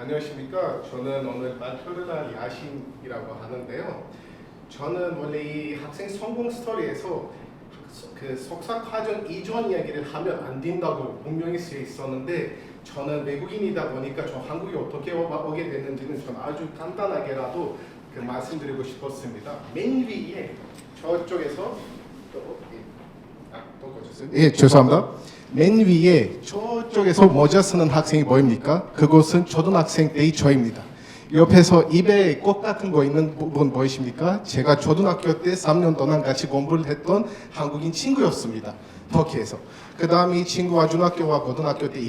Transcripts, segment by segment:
안녕하십니까. 저는 오늘 발표를 할 야신이라고 하는데요. 저는 원래 이 학생 성공 스토리에서 그 석사 과정 이전 이야기를 하면 안 된다고 분명히 쓰여 있었는데, 저는 외국인이다 보니까 저 한국에 어떻게 오게 됐는지는 전 아주 간단하게라도 말씀드리고 싶었습니다. 맨 위에 저쪽에서 예, 죄송합니다. 맨 위에 저쪽에서 모자 쓰는 학생이 보입니까? 그곳은 초등학생 때의 저입니다. 옆에서 입에 꽃 같은 거 있는 부분 보이십니까? 제가 초등학교 때 3년 동안 같이 공부를 했던 한국인 친구였습니다. 터키에서. 그 다음에 이 친구와 중학교와 고등학교 때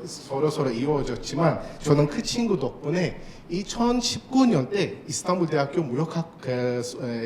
서로 이루어졌지만, 저는 그 친구 덕분에 2019년 때 이스탄불 대학교 무역학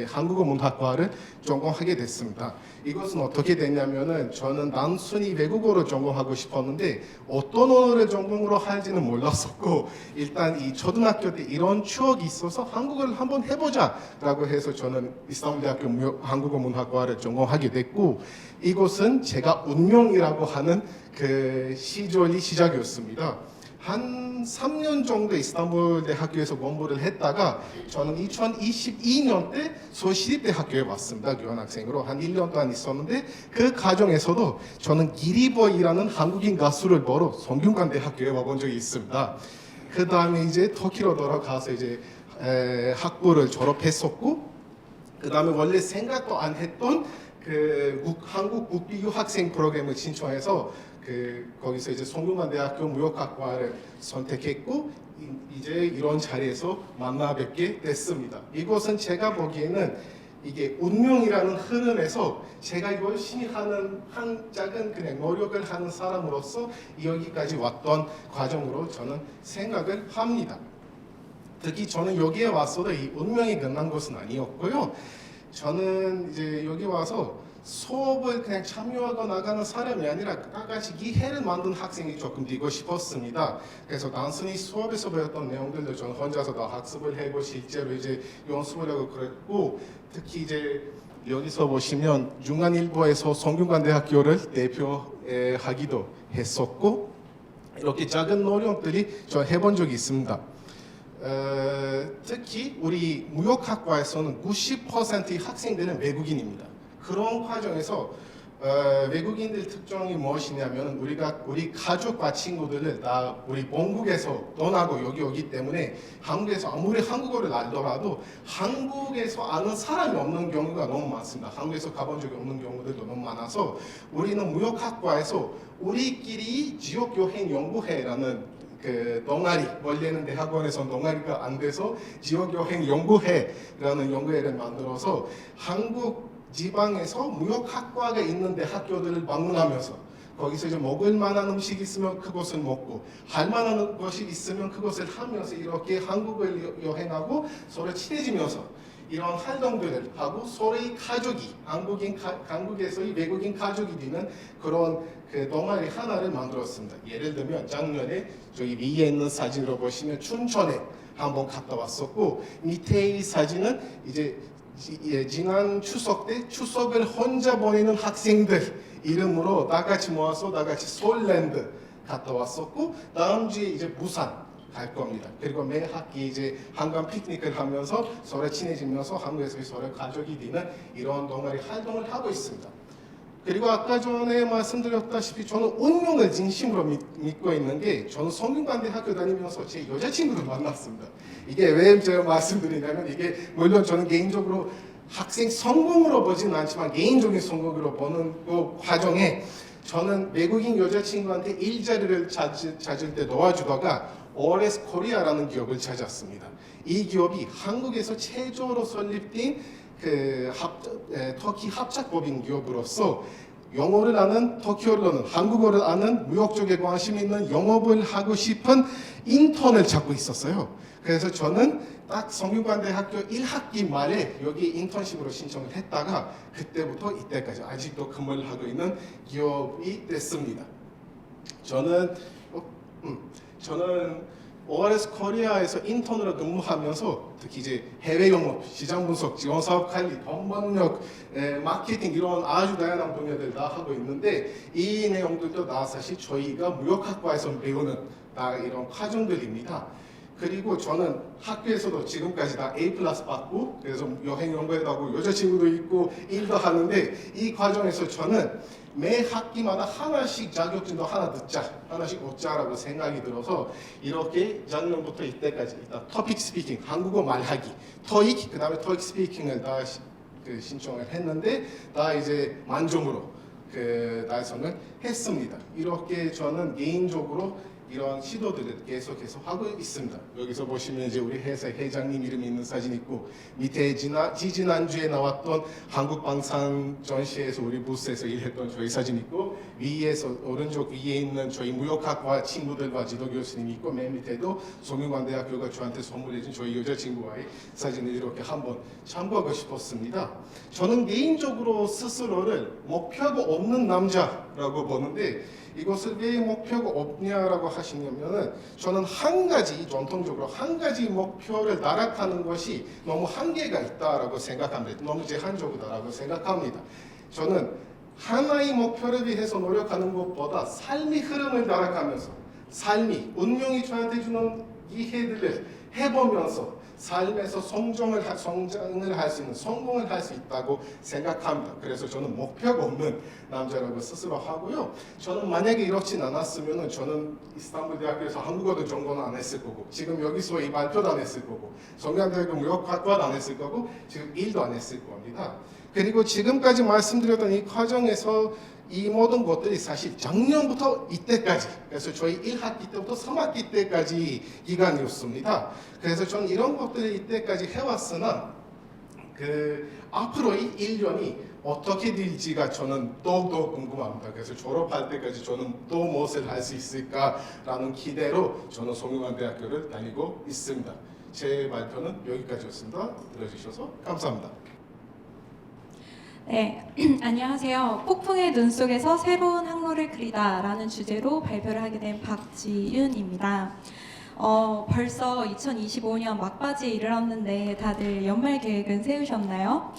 한국어 문학과를 전공하게 됐습니다. 이것은 어떻게 됐냐면은, 저는 단순히 외국어를 전공하고 싶었는데 어떤 언어를 전공으로 할지는 몰랐었고, 일단 이 초등학교 때 이런 추억이 있어서 한국어를 한번 해보자라고 해서 저는 이스탄불 대학교 한국어 문학과를 전공하게 됐고, 이곳은 제가 운명이라고 하는 그 시절이 시작이었습니다. 한 3년 정도 이스탄불 대학교에서 공부를 했다가 저는 2022년 때 서울시립대 학교에 왔습니다. 교환학생으로 한 1년 동안 있었는데, 그 과정에서도 저는 기리보이라는 한국인 가수를 보러 성균관 대학교에 와본 적이 있습니다. 그 다음에 이제 터키로 돌아가서 이제 학부를 졸업했었고, 그 다음에 원래 생각도 안 했던 한국 국비 유학생 프로그램을 신청해서 거기서 이제 성균관 대학교 무역학과를 선택했고, 이제 이런 자리에서 만나 뵙게 됐습니다. 이것은 제가 보기에는 이게 운명이라는 흐름에서 제가 열심히 하는 한 작은 그냥 노력을 하는 사람으로서 여기까지 왔던 과정으로 저는 생각을 합니다. 특히 저는 여기에 왔어도 이 운명이 끝난 것은 아니었고요. 저는 이제 여기 와서 수업을 그냥 참여하고 나가는 사람이 아니라 끝까지 기회를 만든 학생이 조금 되고 싶었습니다. 그래서 단순히 수업에서 배웠던 내용들도 저는 혼자서 다 학습을 하고 실제로 이제 연습을 하고 그랬고, 특히 이제 여기서 보시면 중간일보에서 성균관 대학교를 대표하기도 했었고, 이렇게 작은 노력들이 저 해본 적이 있습니다. 특히 우리 무역학과에서는 90%의 학생들은 외국인입니다. 그런 과정에서 외국인들 특징이 무엇이냐면, 우리 가족과 친구들을 다 우리 본국에서 떠나고 여기 오기 때문에 한국에서 아무리 한국어를 알더라도 한국에서 아는 사람이 없는 경우가 너무 많습니다. 한국에서 가본 적이 없는 경우들도 너무 많아서, 우리는 무역학과에서 우리끼리 지역여행 연구회라는 동아리, 원래는 대학원에서 동아리가 안 돼서 지역여행 연구회라는 연구회를 만들어서 한국 지방에서 무역학과가 있는 대학교들을 방문하면서 거기서 이제 먹을 만한 음식이 있으면 그것을 먹고, 할 만한 것이 있으면 그것을 하면서 이렇게 한국을 여행하고 서로 친해지면서 이런 활동들을 하고, 서로의 가족이 한국에서의 외국인 가족이 되는 그런 동아리 하나를 만들었습니다. 예를 들면 작년에 저기 위에 있는 사진으로 보시면 춘천에 한번 갔다 왔었고, 밑에 이 사진은 이제 지난 추석 때 추석을 혼자 보내는 학생들 이름으로 다 같이 모아서 다 같이 서울랜드 갔다 왔었고, 다음 주에 이제 부산 갈 겁니다. 그리고 매 학기 이제 한강 피크닉을 하면서 서로 친해지면서 한국에서 서로 가족이 되는 이런 동아리 활동을 하고 있습니다. 그리고 아까 전에 말씀드렸다시피 저는 운명을 진심으로 믿고 있는 게, 저는 성균관 대학교 다니면서 제 여자친구를 만났습니다. 이게 왜 제가 말씀드리냐면, 이게 물론 저는 개인적으로 학생 성공으로 보지는 않지만 개인적인 성공으로 보는 그 과정에 저는 외국인 여자친구한테 일자리를 찾을 때 도와주다가 ORS 코리아라는 기업을 찾았습니다. 이 기업이 한국에서 최초로 설립된 터키 합작법인 기업으로서 영어를 아는, 터키어를 아는, 한국어를 아는, 무역 쪽에 관심 있는, 영업을 하고 싶은 인턴을 찾고 있었어요. 그래서 저는 딱 성균관 대학교 1학기 말에 여기 인턴십으로 신청을 했다가 그때부터 이때까지 아직도 근무를 하고 있는 기업이 됐습니다. 저는 ORS 코리아에서 인턴으로 근무하면서 특히 이제 해외 영업, 시장 분석, 지원 사업 관리, 동반력, 마케팅 이런 아주 다양한 분야들 다 하고 있는데, 이 내용들도 다 사실 저희가 무역학과에서 배우는 다 이런 과정들입니다. 그리고 저는 학교에서도 지금까지 다 A+ 받고 그래서 여행 연구회도 하고 여자친구도 있고 일도 하는데 이 과정에서 저는 매 학기마다 하나씩 자격증도 하나 듣자, 하나씩 얻자라고 생각이 들어서 이렇게 작년부터 이때까지 일단 토픽 스피킹, 한국어 말하기, 토익, 그다음에 토익 스피킹을 다 신청을 했는데 다 이제 만점으로 달성을 했습니다. 이렇게 저는 개인적으로 이런 시도들을 계속해서 하고 있습니다. 여기서 보시면 이제 우리 회사 회장님 이름이 있는 사진 있고 밑에 지지난주에 나왔던 한국방산 전시회에서 우리 부스에서 일했던 저희 사진 있고 위에서 오른쪽 위에 있는 저희 무역학과 친구들과 지도 교수님이 있고 맨 밑에도 송영관대학교가 저한테 선물해준 저희 여자친구와의 사진을 이렇게 한번 참고하고 싶었습니다. 저는 개인적으로 스스로를 목표가 없는 남자라고 보는데 이것을 왜 목표가 없냐라고 하시냐면은 저는 한 가지 전통적으로 한 가지 목표를 나락하는 것이 너무 한계가 있다라고 생각합니다. 너무 제한적이다라고 생각합니다. 저는 하나의 목표를 위해서 노력하는 것보다 삶의 흐름을 나락하면서 삶이 운명이 저한테 주는 기회들을 해보면서 삶에서 성장을 할 수 있는 성공을 할 수 있다고 생각합니다. 그래서 저는 목표가 없는 남자라고 스스로 하고요. 저는 만약에 이렇진 않았으면 저는 이스탄불 대학교에서 한국어도 전공을 안 했을 거고 지금 여기서 이 발표도 안 했을 거고 성균관대학교 무역학과도 안 했을 거고 지금 일도 안 했을 겁니다. 그리고 지금까지 말씀드렸던 이 과정에서 이 모든 것들이 사실 작년부터 이때까지 그래서 저희 1학기 때부터 3학기 때까지 기간이었습니다. 그래서 저는 이런 것들을 이때까지 해왔으나 앞으로의 1년이 어떻게 될지가 저는 더욱더 궁금합니다. 그래서 졸업할 때까지 저는 또 무엇을 할 수 있을까라는 기대로 저는 송영관대학교를 다니고 있습니다. 제 발표는 여기까지였습니다. 들어주셔서 감사합니다. 네, 안녕하세요. 폭풍의 눈 속에서 새로운 항로를 그리다 라는 주제로 발표를 하게 된 박지윤입니다. 벌써 2025년 막바지에 이르렀는데 다들 연말 계획은 세우셨나요?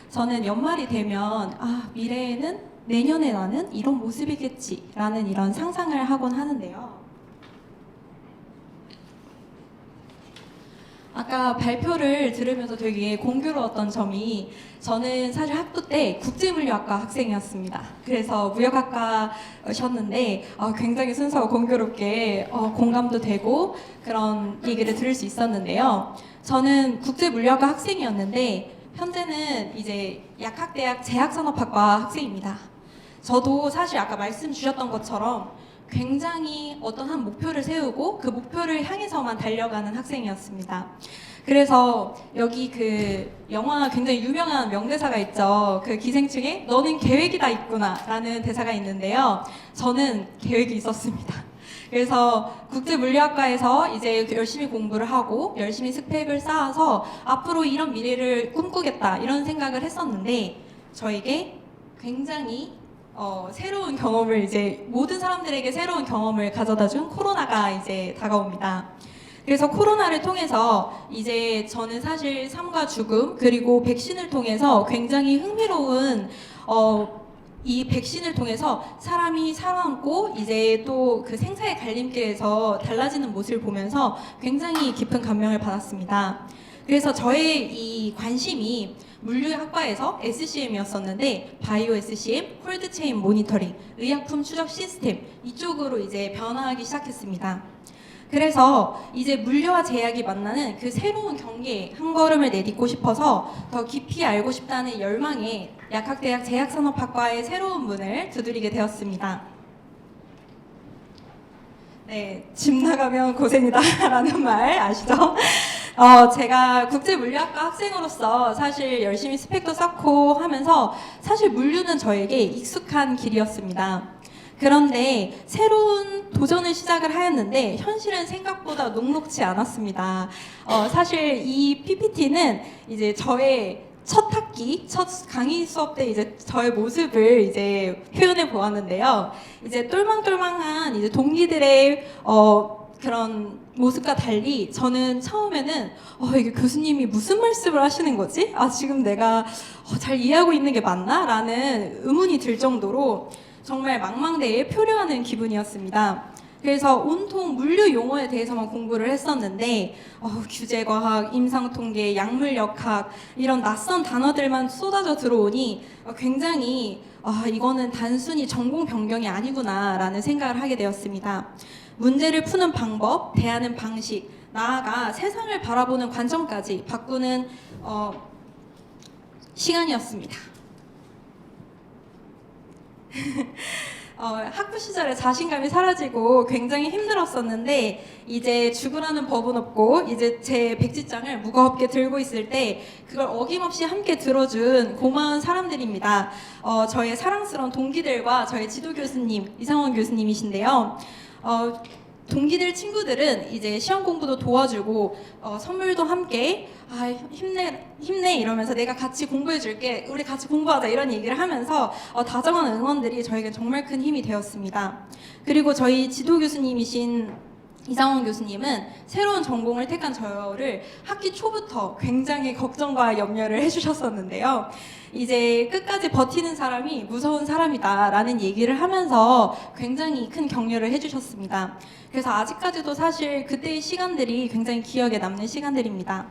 저는 연말이 되면 미래에는 내년에 나는 이런 모습이겠지 라는 이런 상상을 하곤 하는데요. 아까 발표를 들으면서 되게 공교로웠던 점이 저는 사실 학부 때 국제물류학과 학생이었습니다. 그래서 무역학과셨는데 굉장히 순수하고 공교롭게 공감도 되고 그런 얘기를 들을 수 있었는데요. 저는 국제물류학과 학생이었는데 현재는 이제 약학대학 제약산업학과 학생입니다. 저도 사실 아까 말씀 주셨던 것처럼 굉장히 어떤 한 목표를 세우고 그 목표를 향해서만 달려가는 학생이었습니다. 그래서 여기 영화 굉장히 유명한 명대사가 있죠. 기생충에 너는 계획이 다 있구나 라는 대사가 있는데요. 저는 계획이 있었습니다. 그래서 국제물리학과에서 이제 열심히 공부를 하고 열심히 스펙을 쌓아서 앞으로 이런 미래를 꿈꾸겠다 이런 생각을 했었는데 저에게 굉장히 새로운 경험을 이제 모든 사람들에게 새로운 경험을 가져다준 코로나가 이제 다가옵니다. 그래서 코로나를 통해서 이제 저는 사실 삶과 죽음 그리고 백신을 통해서 굉장히 흥미로운 이 백신을 통해서 사람이 살아남고 이제 또 생사의 갈림길에서 달라지는 모습을 보면서 굉장히 깊은 감명을 받았습니다. 그래서 저의 이 관심이 물류학과에서 SCM이었었는데 바이오 SCM, 콜드체인 모니터링, 의약품 추적 시스템 이쪽으로 이제 변화하기 시작했습니다. 그래서 이제 물류와 제약이 만나는 새로운 경계에 한 걸음을 내딛고 싶어서 더 깊이 알고 싶다는 열망에 약학대학 제약산업학과의 새로운 문을 두드리게 되었습니다. 네, 집 나가면 고생이다 라는 말 아시죠? 제가 국제물류학과 학생으로서 사실 열심히 스펙도 쌓고 하면서 사실 물류는 저에게 익숙한 길이었습니다. 그런데 새로운 도전을 시작을 하였는데 현실은 생각보다 녹록지 않았습니다. 사실 이 PPT는 이제 저의 첫 학기, 첫 강의 수업 때 이제 저의 모습을 이제 표현해 보았는데요. 이제 똘망똘망한 이제 동기들의 그런 모습과 달리 저는 처음에는 이게 교수님이 무슨 말씀을 하시는 거지? 지금 내가 잘 이해하고 있는 게 맞나? 라는 의문이 들 정도로 정말 망망대해에 표류하는 기분이었습니다. 그래서 온통 물류 용어에 대해서만 공부를 했었는데 규제과학, 임상통계, 약물역학 이런 낯선 단어들만 쏟아져 들어오니 굉장히 이거는 단순히 전공 변경이 아니구나라는 생각을 하게 되었습니다. 문제를 푸는 방법, 대하는 방식, 나아가 세상을 바라보는 관점까지 바꾸는 시간이었습니다. 학부 시절에 자신감이 사라지고 굉장히 힘들었었는데 이제 죽으라는 법은 없고 이제 제 백지장을 무겁게 들고 있을 때 그걸 어김없이 함께 들어준 고마운 사람들입니다. 저의 사랑스러운 동기들과 저의 지도 교수님 이상원 교수님이신데요. 동기들 친구들은 이제 시험 공부도 도와주고 선물도 함께 힘내 이러면서 내가 같이 공부해 줄게 우리 같이 공부하자 이런 얘기를 하면서 다정한 응원들이 저에게 정말 큰 힘이 되었습니다. 그리고 저희 지도 교수님이신 이상원 교수님은 새로운 전공을 택한 저를 학기 초부터 굉장히 걱정과 염려를 해주셨었는데요. 이제 끝까지 버티는 사람이 무서운 사람이다 라는 얘기를 하면서 굉장히 큰 격려를 해주셨습니다. 그래서 아직까지도 사실 그때의 시간들이 굉장히 기억에 남는 시간들입니다.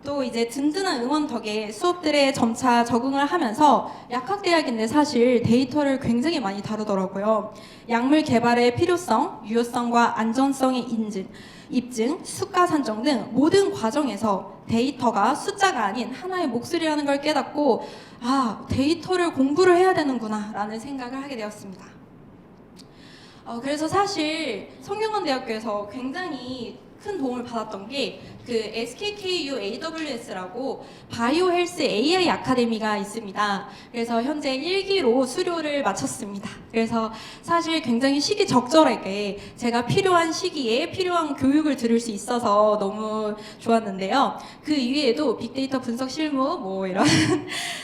또 이제 든든한 응원 덕에 수업들에 점차 적응을 하면서 약학대학인데 사실 데이터를 굉장히 많이 다루더라고요. 약물 개발의 필요성, 유효성과 안전성의 입증, 수가 산정 등 모든 과정에서 데이터가 숫자가 아닌 하나의 목소리라는 걸 깨닫고 데이터를 공부를 해야 되는구나 라는 생각을 하게 되었습니다. 그래서 사실 성균관대학교에서 굉장히 큰 도움을 받았던 게 그 SKKU AWS라고 바이오 헬스 AI 아카데미가 있습니다. 그래서 현재 1기로 수료를 마쳤습니다. 그래서 사실 굉장히 시기적절하게 제가 필요한 시기에 필요한 교육을 들을 수 있어서 너무 좋았는데요. 그 이외에도 빅데이터 분석 실무 뭐 이런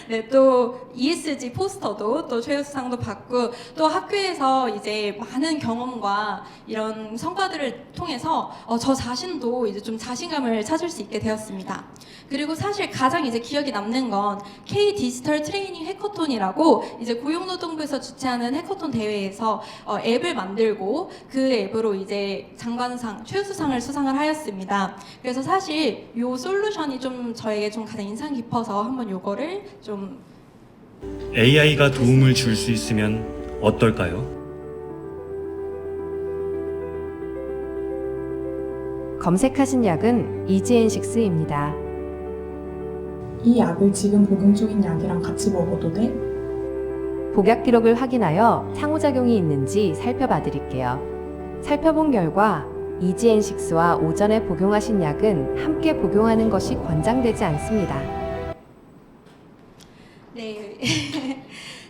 네, 또 ESG 포스터도 또 최우수상도 받고 또 학교에서 이제 많은 경험과 이런 성과들을 통해서 저 자신도 이제 좀 자신감을 찾을 수 있게 되었습니다. 그리고 사실 가장 이제 기억에 남는 건 K 디지털 트레이닝 해커톤이라고 이제 고용노동부에서 주최하는 해커톤 대회에서 앱을 만들고 그 앱으로 이제 장관상, 최우수상을 수상을 하였습니다. 그래서 사실 요 솔루션이 좀 저에게 좀 가장 인상 깊어서 한번 요거를 좀 AI가 도움을 줄 수 있으면 어떨까요? 검색하신 약은 이지엔식스입니다. 이 약을 지금 복용 중인 약이랑 같이 먹어도 돼? 복약 기록을 확인하여 상호작용이 있는지 살펴봐 드릴게요. 살펴본 결과 이지엔식스와 오전에 복용하신 약은 함께 복용하는 것이 권장되지 않습니다. 네.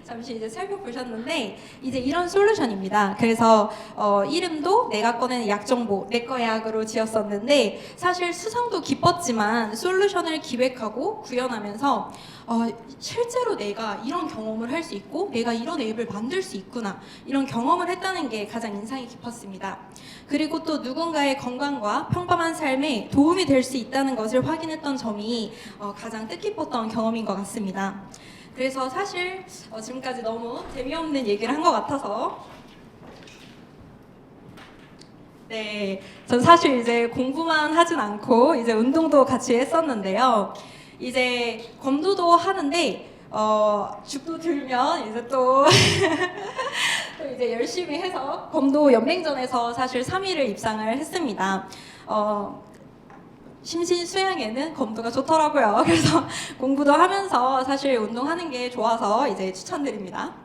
잠시 이제 살펴보셨는데 이제 이런 솔루션입니다. 그래서 이름도 내가 꺼낸 약정보 내꺼 약으로 지었었는데 사실 수상도 기뻤지만 솔루션을 기획하고 구현하면서 실제로 내가 이런 경험을 할 수 있고 내가 이런 앱을 만들 수 있구나 이런 경험을 했다는 게 가장 인상이 깊었습니다. 그리고 또 누군가의 건강과 평범한 삶에 도움이 될 수 있다는 것을 확인했던 점이 가장 뜻깊었던 경험인 것 같습니다. 그래서 사실 지금까지 너무 재미없는 얘기를 한 것 같아서 네, 전 사실 이제 공부만 하진 않고 이제 운동도 같이 했었는데요. 이제 검도도 하는데 죽도 들면 이제 또 이제 열심히 해서 검도 연맹전에서 사실 3위를 입상을 했습니다. 심신 수양에는 검도가 좋더라고요. 그래서 공부도 하면서 사실 운동하는 게 좋아서 이제 추천드립니다.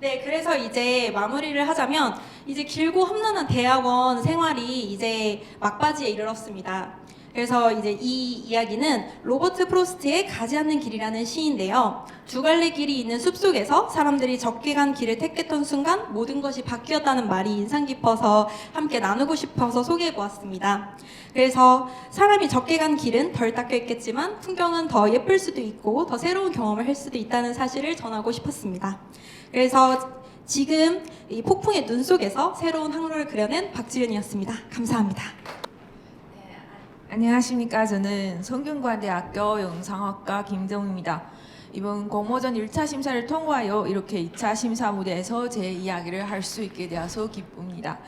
네, 그래서 이제 마무리를 하자면 이제 길고 험난한 대학원 생활이 이제 막바지에 이르렀습니다. 그래서 이제 이 이야기는 로버트 프로스트의 가지 않는 길이라는 시인데요. 두 갈래 길이 있는 숲속에서 사람들이 적게 간 길을 택했던 순간 모든 것이 바뀌었다는 말이 인상 깊어서 함께 나누고 싶어서 소개해 보았습니다. 그래서 사람이 적게 간 길은 덜 닦여 있겠지만 풍경은 더 예쁠 수도 있고 더 새로운 경험을 할 수도 있다는 사실을 전하고 싶었습니다. 그래서 지금 이 폭풍의 눈 속에서 새로운 항로를 그려낸 박지윤이었습니다. 감사합니다. 안녕하십니까. 저는 성균관대학교 영상학과 김정우입니다. 이번 공모전 1차 심사를 통과하여 이렇게 2차 심사 무대에서 제 이야기를 할 수 있게 되어서 기쁩니다.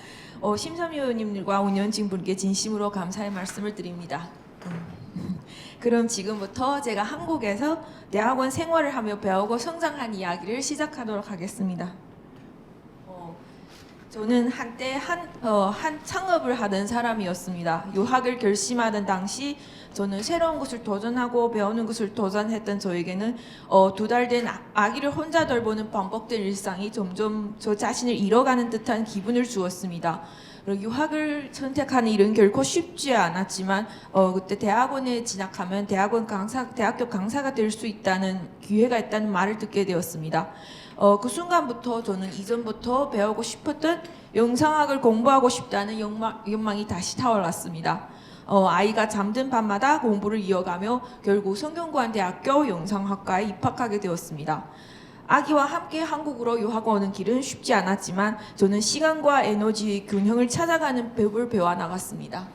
심사위원님들과 운영진분께 진심으로 감사의 말씀을 드립니다. 그럼 지금부터 제가 한국에서 대학원 생활을 하며 배우고 성장한 이야기를 시작하도록 하겠습니다. 저는 한때 한 창업을 하던 사람이었습니다. 유학을 결심하던 당시 저는 새로운 것을 도전하고 배우는 것을 도전했던 저에게는 2달 된 아기를 혼자 돌보는 반복된 일상이 점점 저 자신을 잃어가는 듯한 기분을 주었습니다. 유학을 선택하는 일은 결코 쉽지 않았지만 그때 대학원에 진학하면 대학교 강사가 될 수 있다는 기회가 있다는 말을 듣게 되었습니다. 그 순간부터 저는 이전부터 배우고 싶었던 영상학을 공부하고 싶다는 욕망이 다시 타올랐습니다. 아이가 잠든 밤마다 공부를 이어가며 결국 성균관대학교 영상학과에 입학하게 되었습니다. 아기와 함께 한국으로 유학 오는 길은 쉽지 않았지만 저는 시간과 에너지의 균형을 찾아가는 법을 배워 나갔습니다.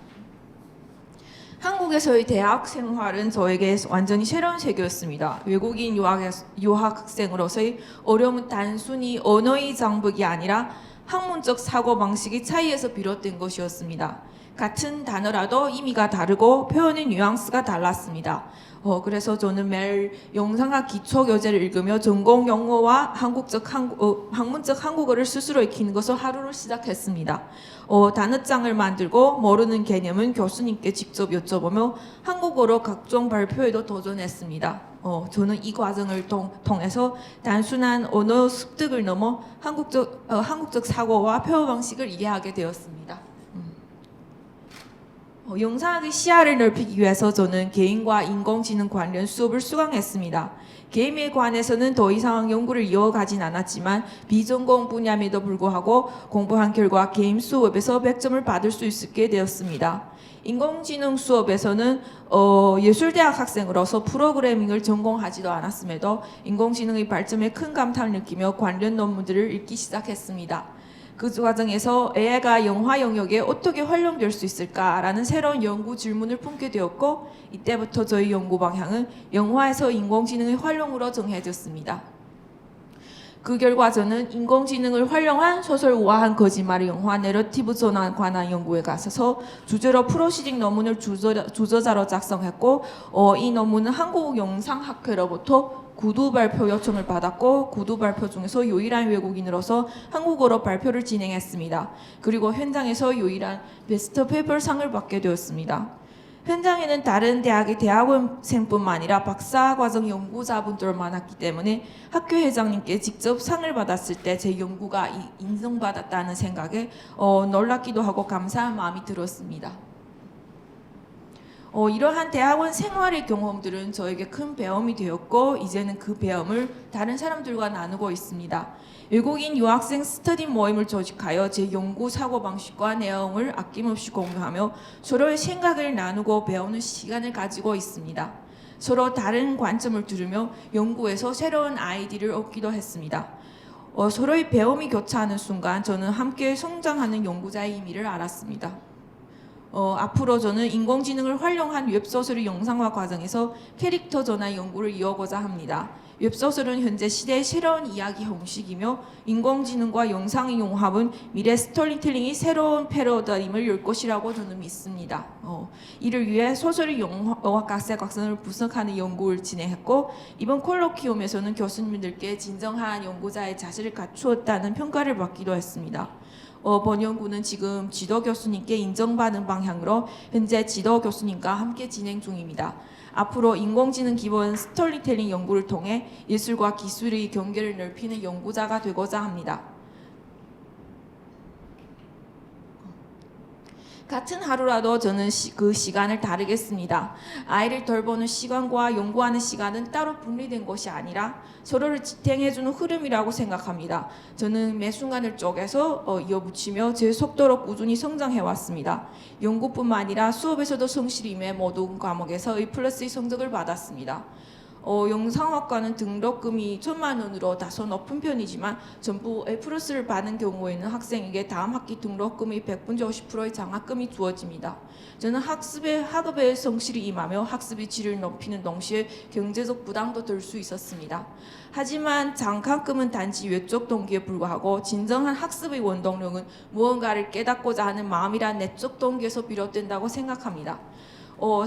한국에서의 대학 생활은 저에게 완전히 새로운 세계였습니다. 외국인 유학생으로서의 어려움은 단순히 언어의 장벽이 아니라 학문적 사고방식의 차이에서 비롯된 것이었습니다. 같은 단어라도 의미가 다르고 표현의 뉘앙스가 달랐습니다. 그래서 저는 매일 영상학 기초교재를 읽으며 전공 영어와 학문적 한국어를 스스로 익히는 것을 하루를 시작했습니다. 단어장을 만들고 모르는 개념은 교수님께 직접 여쭤보며 한국어로 각종 발표에도 도전했습니다. 저는 이 과정을 통해서 단순한 언어 습득을 넘어 한국적 사고와 표현 방식을 이해하게 되었습니다. 영상학의 시야를 넓히기 위해서 저는 게임과 인공지능 관련 수업을 수강했습니다. 게임에 관해서는 더 이상 연구를 이어가진 않았지만 비전공 분야임에도 불구하고 공부한 결과 게임 수업에서 100점을 받을 수 있게 되었습니다. 인공지능 수업에서는 예술대학 학생으로서 프로그래밍을 전공하지도 않았음에도 인공지능의 발전에 큰 감탄을 느끼며 관련 논문들을 읽기 시작했습니다. 그 과정에서 AI가 영화 영역에 어떻게 활용될 수 있을까라는 새로운 연구 질문을 품게 되었고 이때부터 저희 연구 방향은 영화에서 인공지능의 활용으로 정해졌습니다. 그 결과 저는 인공지능을 활용한 소설 우아한 거짓말의 영화 내러티브 전환에 관한 연구에 가서 주제로 프로시직 논문을 주저자로 작성했고 이 논문은 한국영상학회로부터 구두 발표 요청을 받았고 구두 발표 중에서 유일한 외국인으로서 한국어로 발표를 진행했습니다. 그리고 현장에서 유일한 베스트 페이퍼상을 받게 되었습니다. 현장에는 다른 대학의 대학원생뿐만 아니라 박사과정 연구자분들 많았기 때문에 학교 회장님께 직접 상을 받았을 때 제 연구가 인정받았다는 생각에 놀랍기도 하고 감사한 마음이 들었습니다. 이러한 대학원 생활의 경험들은 저에게 큰 배움이 되었고 이제는 그 배움을 다른 사람들과 나누고 있습니다. 외국인 유학생 스터디 모임을 조직하여 제 연구 사고방식과 내용을 아낌없이 공유하며 서로의 생각을 나누고 배우는 시간을 가지고 있습니다. 서로 다른 관점을 들으며 연구에서 새로운 아이디어를 얻기도 했습니다. 서로의 배움이 교차하는 순간 저는 함께 성장하는 연구자의 의미를 알았습니다. 앞으로 저는 인공지능을 활용한 웹소설의 영상화 과정에서 캐릭터 전환 연구를 이어가고자 합니다. 웹소설은 현재 시대의 새로운 이야기 형식이며 인공지능과 영상의 융합은 미래 스토리텔링이 새로운 패러다임을 열 것이라고 저는 믿습니다. 이를 위해 소설의 영화학과학선을 분석하는 연구를 진행했고 이번 콜로키움에서는 교수님들께 진정한 연구자의 자질을 갖추었다는 평가를 받기도 했습니다. 본 연구는 지금 지도 교수님께 인정받은 방향으로 현재 지도 교수님과 함께 진행 중입니다. 앞으로 인공지능 기본 스토리텔링 연구를 통해 예술과 기술의 경계를 넓히는 연구자가 되고자 합니다. 같은 하루라도 저는 그 시간을 다르게 씁니다. 아이를 돌보는 시간과 연구하는 시간은 따로 분리된 것이 아니라 서로를 지탱해주는 흐름이라고 생각합니다. 저는 매 순간을 쪼개서 이어붙이며 제 속도로 꾸준히 성장해왔습니다. 연구뿐만 아니라 수업에서도 성실히 임해 모든 과목에서 A+의 성적을 받았습니다. 영상학과는 등록금이 1,000만 원으로 다소 높은 편이지만 전부 A+를 받은 경우에는 학생에게 다음 학기 등록금이 100분의 50%의 장학금이 주어집니다. 저는 학업에 성실히 임하며 학습의 질을 높이는 동시에 경제적 부담도 들 수 있었습니다. 하지만 장학금은 단지 외적 동기에 불과하고 진정한 학습의 원동력은 무언가를 깨닫고자 하는 마음이란 내적 동기에서 비롯된다고 생각합니다.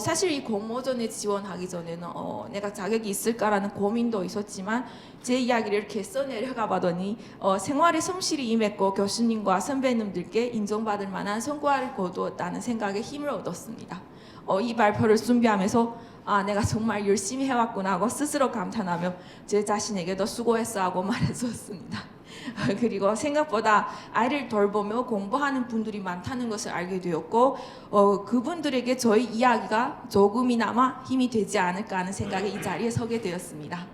사실 이 공모전에 지원하기 전에는 내가 자격이 있을까라는 고민도 있었지만 제 이야기를 이렇게 써내려가 봐더니 생활에 성실히 임했고 교수님과 선배님들께 인정받을 만한 성과를 거두었다는 생각에 힘을 얻었습니다. 이 발표를 준비하면서 내가 정말 열심히 해왔구나 하고 스스로 감탄하며 제 자신에게도 수고했어 하고 말해주었습니다. 그리고 생각보다 아이를 돌보며 공부하는 분들이 많다는 것을 알게 되었고 그분들에게 저희 이야기가 조금이나마 힘이 되지 않을까 하는 생각에 이 자리에 서게 되었습니다.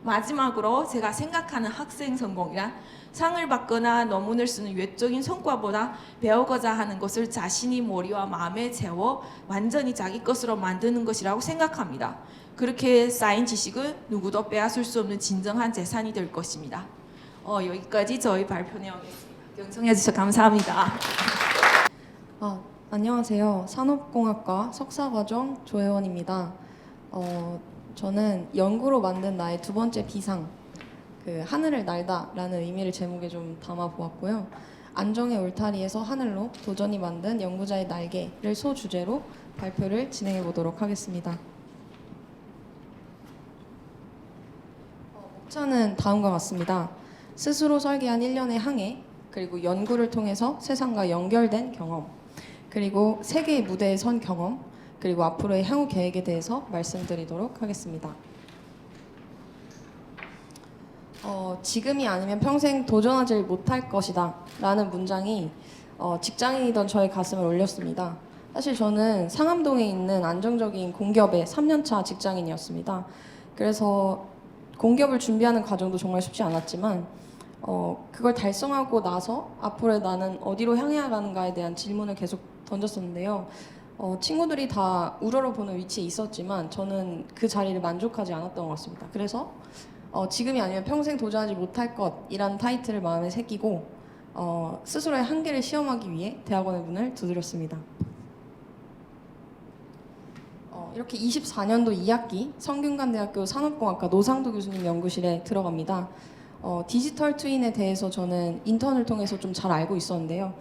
마지막으로 제가 생각하는 학생 성공이란 상을 받거나 논문을 쓰는 외적인 성과보다 배우고자 하는 것을 자신이 머리와 마음에 채워 완전히 자기 것으로 만드는 것이라고 생각합니다. 그렇게 쌓인 지식은 누구도 빼앗을 수 없는 진정한 재산이 될 것입니다. 여기까지 저희 발표 내용이었습니다. 경청해 주셔서 감사합니다. 안녕하세요. 산업공학과 석사과정 조혜원입니다. 저는 연구로 만든 나의 두 번째 비상, 하늘을 날다라는 의미를 제목에 좀 담아 보았고요. 안정의 울타리에서 하늘로 도전이 만든 연구자의 날개를 소주제로 발표를 진행해 보도록 하겠습니다. 목차는 다음과 같습니다. 스스로 설계한 일련의 항해, 그리고 연구를 통해서 세상과 연결된 경험, 그리고 세계의 무대에 선 경험, 그리고 앞으로의 향후 계획에 대해서 말씀드리도록 하겠습니다. 지금이 아니면 평생 도전하지 못할 것이다 라는 문장이 직장인이던 저의 가슴을 울렸습니다. 사실 저는 상암동에 있는 안정적인 공기업의 3년차 직장인이었습니다. 그래서 공기업을 준비하는 과정도 정말 쉽지 않았지만 그걸 달성하고 나서 앞으로 나는 어디로 향해야 하는가에 대한 질문을 계속 던졌었는데요. 친구들이 다 우러러보는 위치에 있었지만 저는 그 자리를 만족하지 않았던 것 같습니다. 그래서 지금이 아니면 평생 도전하지 못할 것이라는 타이틀을 마음에 새기고 스스로의 한계를 시험하기 위해 대학원의 문을 두드렸습니다. 이렇게 24년도 2학기 성균관대학교 산업공학과 노상도 교수님 연구실에 들어갑니다. 디지털 트윈에 대해서 저는 인턴을 통해서 좀 잘 알고 있었는데요.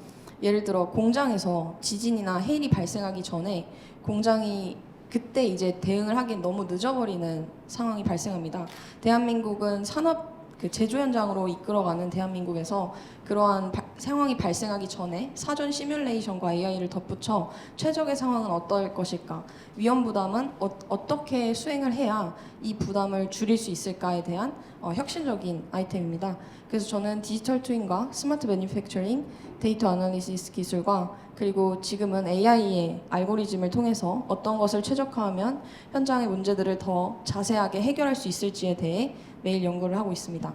예를 들어 공장에서 지진이나 해일이 발생하기 전에 공장이 그때 이제 대응을 하기엔 너무 늦어버리는 상황이 발생합니다. 대한민국은 산업 제조 현장으로 이끌어가는 대한민국에서 그러한 상황이 발생하기 전에 사전 시뮬레이션과 AI를 덧붙여 최적의 상황은 어떨 것일까, 위험 부담은 어떻게 수행을 해야 이 부담을 줄일 수 있을까에 대한 혁신적인 아이템입니다. 그래서 저는 디지털 트윈과 스마트 매뉴팩처링, 데이터 아널리시스 기술과 그리고 지금은 AI의 알고리즘을 통해서 어떤 것을 최적화하면 현장의 문제들을 더 자세하게 해결할 수 있을지에 대해 매일 연구를 하고 있습니다.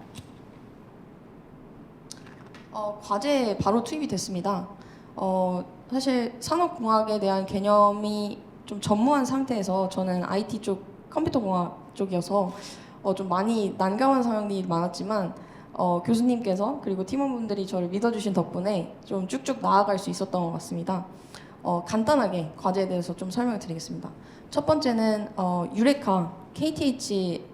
과제에 바로 투입이 됐습니다. 사실 산업공학에 대한 개념이 좀 전무한 상태에서 저는 IT 쪽, 컴퓨터공학 쪽이어서 좀 많이 난감한 상황이 많았지만 교수님께서 그리고 팀원분들이 저를 믿어주신 덕분에 좀 쭉쭉 나아갈 수 있었던 것 같습니다. 간단하게 과제에 대해서 좀 설명을 드리겠습니다. 첫 번째는 유레카, KTH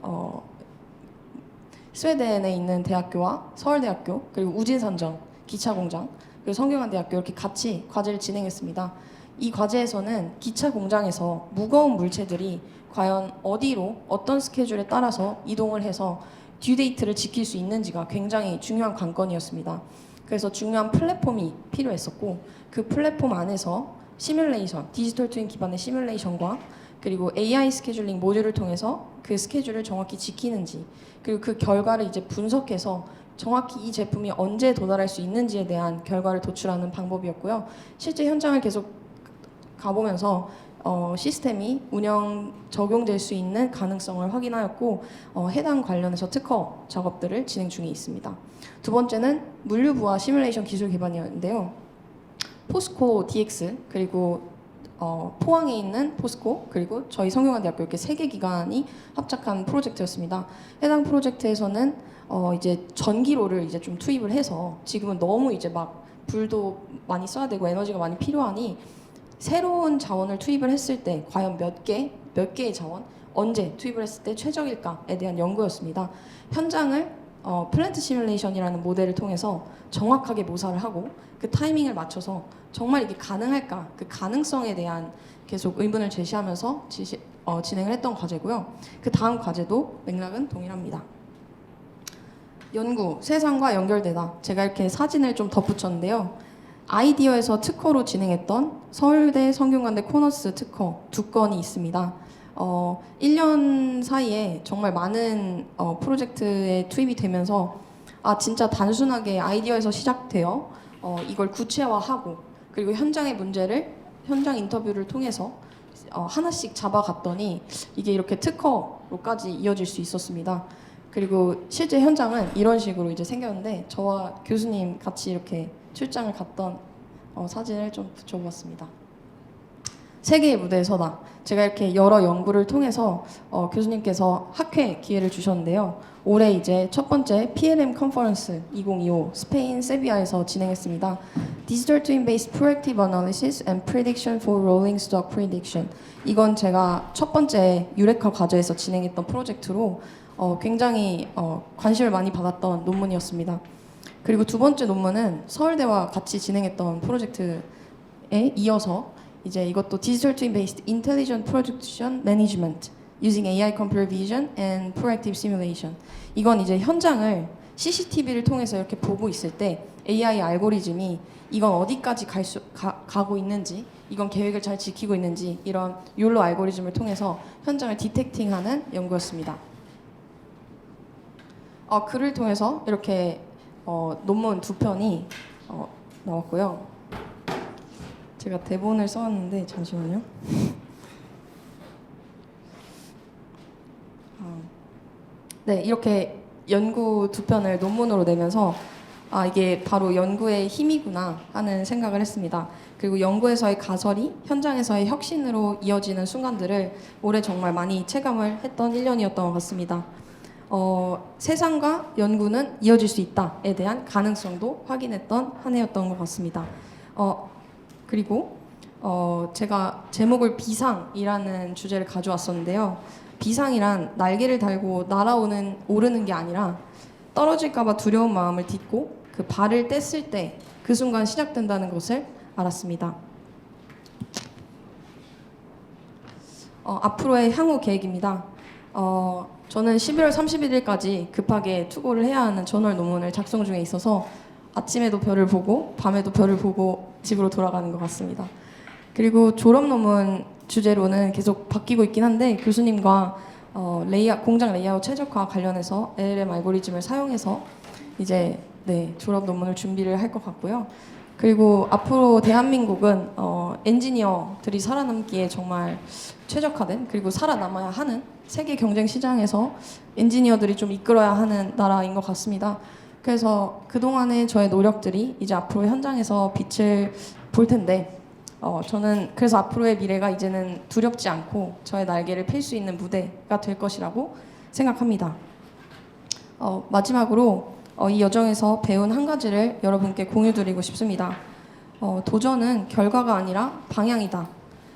스웨덴에 있는 대학교와 서울대학교, 그리고 우진산정, 기차공장, 그리고 성균관대학교 이렇게 같이 과제를 진행했습니다. 이 과제에서는 기차 공장에서 무거운 물체들이 과연 어디로 어떤 스케줄에 따라서 이동을 해서 듀데이트를 지킬 수 있는지가 굉장히 중요한 관건이었습니다. 그래서 중요한 플랫폼이 필요했었고 그 플랫폼 안에서 시뮬레이션, 디지털 트윈 기반의 시뮬레이션과 그리고 AI 스케줄링 모듈을 통해서 그 스케줄을 정확히 지키는지, 그리고 그 결과를 이제 분석해서 정확히 이 제품이 언제 도달할 수 있는지에 대한 결과를 도출하는 방법이었고요. 실제 현장을 계속 가보면서 시스템이 운영 적용될 수 있는 가능성을 확인하였고 해당 관련해서 특허 작업들을 진행 중에 있습니다. 두 번째는 물류부와 시뮬레이션 기술 기반이었는데요. 포스코 DX 그리고 포항에 있는 포스코 그리고 저희 성균관대학교 이렇게 3개 기관이 합작한 프로젝트였습니다. 해당 프로젝트에서는 이제 전기로를 이제 좀 투입을 해서 지금은 너무 이제 막 불도 많이 써야 되고 에너지가 많이 필요하니 새로운 자원을 투입을 했을 때 과연 몇 개의 자원 언제 투입을 했을 때 최적일까에 대한 연구였습니다. 현장을 플랜트 시뮬레이션이라는 모델을 통해서 정확하게 모사를 하고 그 타이밍을 맞춰서 정말 이게 가능할까 그 가능성에 대한 계속 의문을 제시하면서 진행을 했던 과제고요. 그 다음 과제도 맥락은 동일합니다. 연구, 세상과 연결되다. 제가 이렇게 사진을 좀 덧붙였는데요. 아이디어에서 특허로 진행했던 서울대 성균관대 코너스 특허 2건이 있습니다. 1년 사이에 정말 많은 프로젝트에 투입이 되면서 진짜 단순하게 아이디어에서 시작되어 이걸 구체화하고 그리고 현장의 문제를 현장 인터뷰를 통해서 하나씩 잡아갔더니 이게 이렇게 특허로까지 이어질 수 있었습니다. 그리고 실제 현장은 이런 식으로 이제 생겼는데 저와 교수님 같이 이렇게 출장을 갔던 사진을 좀 붙여보았습니다. 세계의 무대에 서다. 제가 이렇게 여러 연구를 통해서 교수님께서 학회 기회를 주셨는데요. 올해 이제 첫 번째 PLM 컨퍼런스 2025 스페인 세비야에서 진행했습니다. Digital Twin Based Proactive Analysis and Prediction for Rolling Stock Prediction. 이건 제가 첫 번째 유레카 과제에서 진행했던 프로젝트로 굉장히 관심을 많이 받았던 논문이었습니다. 그리고 두 번째 논문은 서울대와 같이 진행했던 프로젝트에 이어서 이제 이것도 Digital Twin Based Intelligent Production Management Using AI Computer Vision and Proactive Simulation. 이건 이제 현장을 CCTV를 통해서 이렇게 보고 있을 때 AI 알고리즘이 이건 어디까지 가고 있는지, 이건 계획을 잘 지키고 있는지 이런 욜로 알고리즘을 통해서 현장을 디텍팅하는 연구였습니다. 글을 통해서 이렇게 논문 2편이 나왔고요. 제가 대본을 써왔는데 잠시만요. 네, 이렇게 연구 2편을 논문으로 내면서 이게 바로 연구의 힘이구나 하는 생각을 했습니다. 그리고 연구에서의 가설이 현장에서의 혁신으로 이어지는 순간들을 올해 정말 많이 체감을 했던 1년이었던 것 같습니다. 세상과 연구는 이어질 수 있다에 대한 가능성도 확인했던 한 해였던 것 같습니다. 그리고 제가 제목을 비상이라는 주제를 가져왔었는데요. 비상이란 날개를 달고 오르는 게 아니라 떨어질까봐 두려운 마음을 딛고 그 발을 뗐을 때 그 순간 시작된다는 것을 알았습니다. 앞으로의 향후 계획입니다. 저는 11월 31일까지 급하게 투고를 해야 하는 저널 논문을 작성 중에 있어서 아침에도 별을 보고 밤에도 별을 보고 집으로 돌아가는 것 같습니다. 그리고 졸업 논문 주제로는 계속 바뀌고 있긴 한데 교수님과 공장 레이아웃 최적화 관련해서 LLM 알고리즘을 사용해서 이제 졸업 논문을 준비를 할 것 같고요. 그리고 앞으로 대한민국은 엔지니어들이 살아남기에 정말 최적화된 그리고 살아남아야 하는 세계 경쟁 시장에서 엔지니어들이 좀 이끌어야 하는 나라인 것 같습니다. 그래서 그동안의 저의 노력들이 이제 앞으로 현장에서 빛을 볼 텐데 저는 그래서 앞으로의 미래가 이제는 두렵지 않고 저의 날개를 펼 수 있는 무대가 될 것이라고 생각합니다. 마지막으로 이 여정에서 배운 한 가지를 여러분께 공유드리고 싶습니다. 도전은 결과가 아니라 방향이다.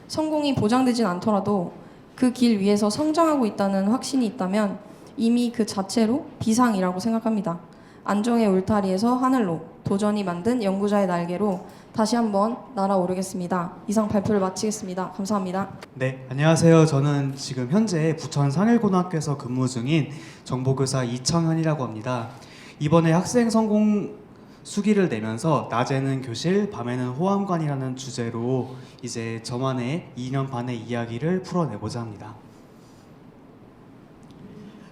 성공이 보장되진 않더라도 그 길 위에서 성장하고 있다는 확신이 있다면 이미 그 자체로 비상이라고 생각합니다. 안정의 울타리에서 하늘로 도전이 만든 연구자의 날개로 다시 한번 날아오르겠습니다. 이상 발표를 마치겠습니다. 감사합니다. 네, 안녕하세요. 저는 지금 현재 부천 상일고등학교에서 근무 중인 정보교사 이청현이라고 합니다. 이번에 학생 성공 수기를 내면서 낮에는 교실, 밤에는 호암관이라는 주제로 이제 저만의 2년 반의 이야기를 풀어내고자 합니다.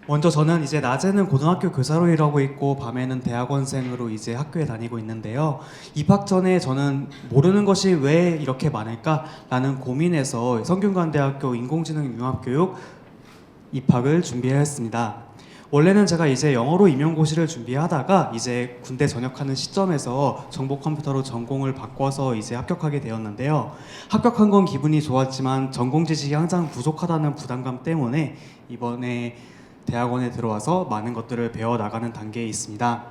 먼저 저는 이제 낮에는 고등학교 교사로 일하고 있고 밤에는 대학원생으로 이제 학교에 다니고 있는데요. 입학 전에 저는 모르는 것이 왜 이렇게 많을까라는 고민에서 성균관대학교 인공지능 융합교육 입학을 준비했습니다. 원래는 제가 이제 영어로 임용고시를 준비하다가 이제 군대 전역하는 시점에서 정보컴퓨터로 전공을 바꿔서 이제 합격하게 되었는데요. 합격한 건 기분이 좋았지만 전공 지식이 항상 부족하다는 부담감 때문에 이번에 대학원에 들어와서 많은 것들을 배워 나가는 단계에 있습니다.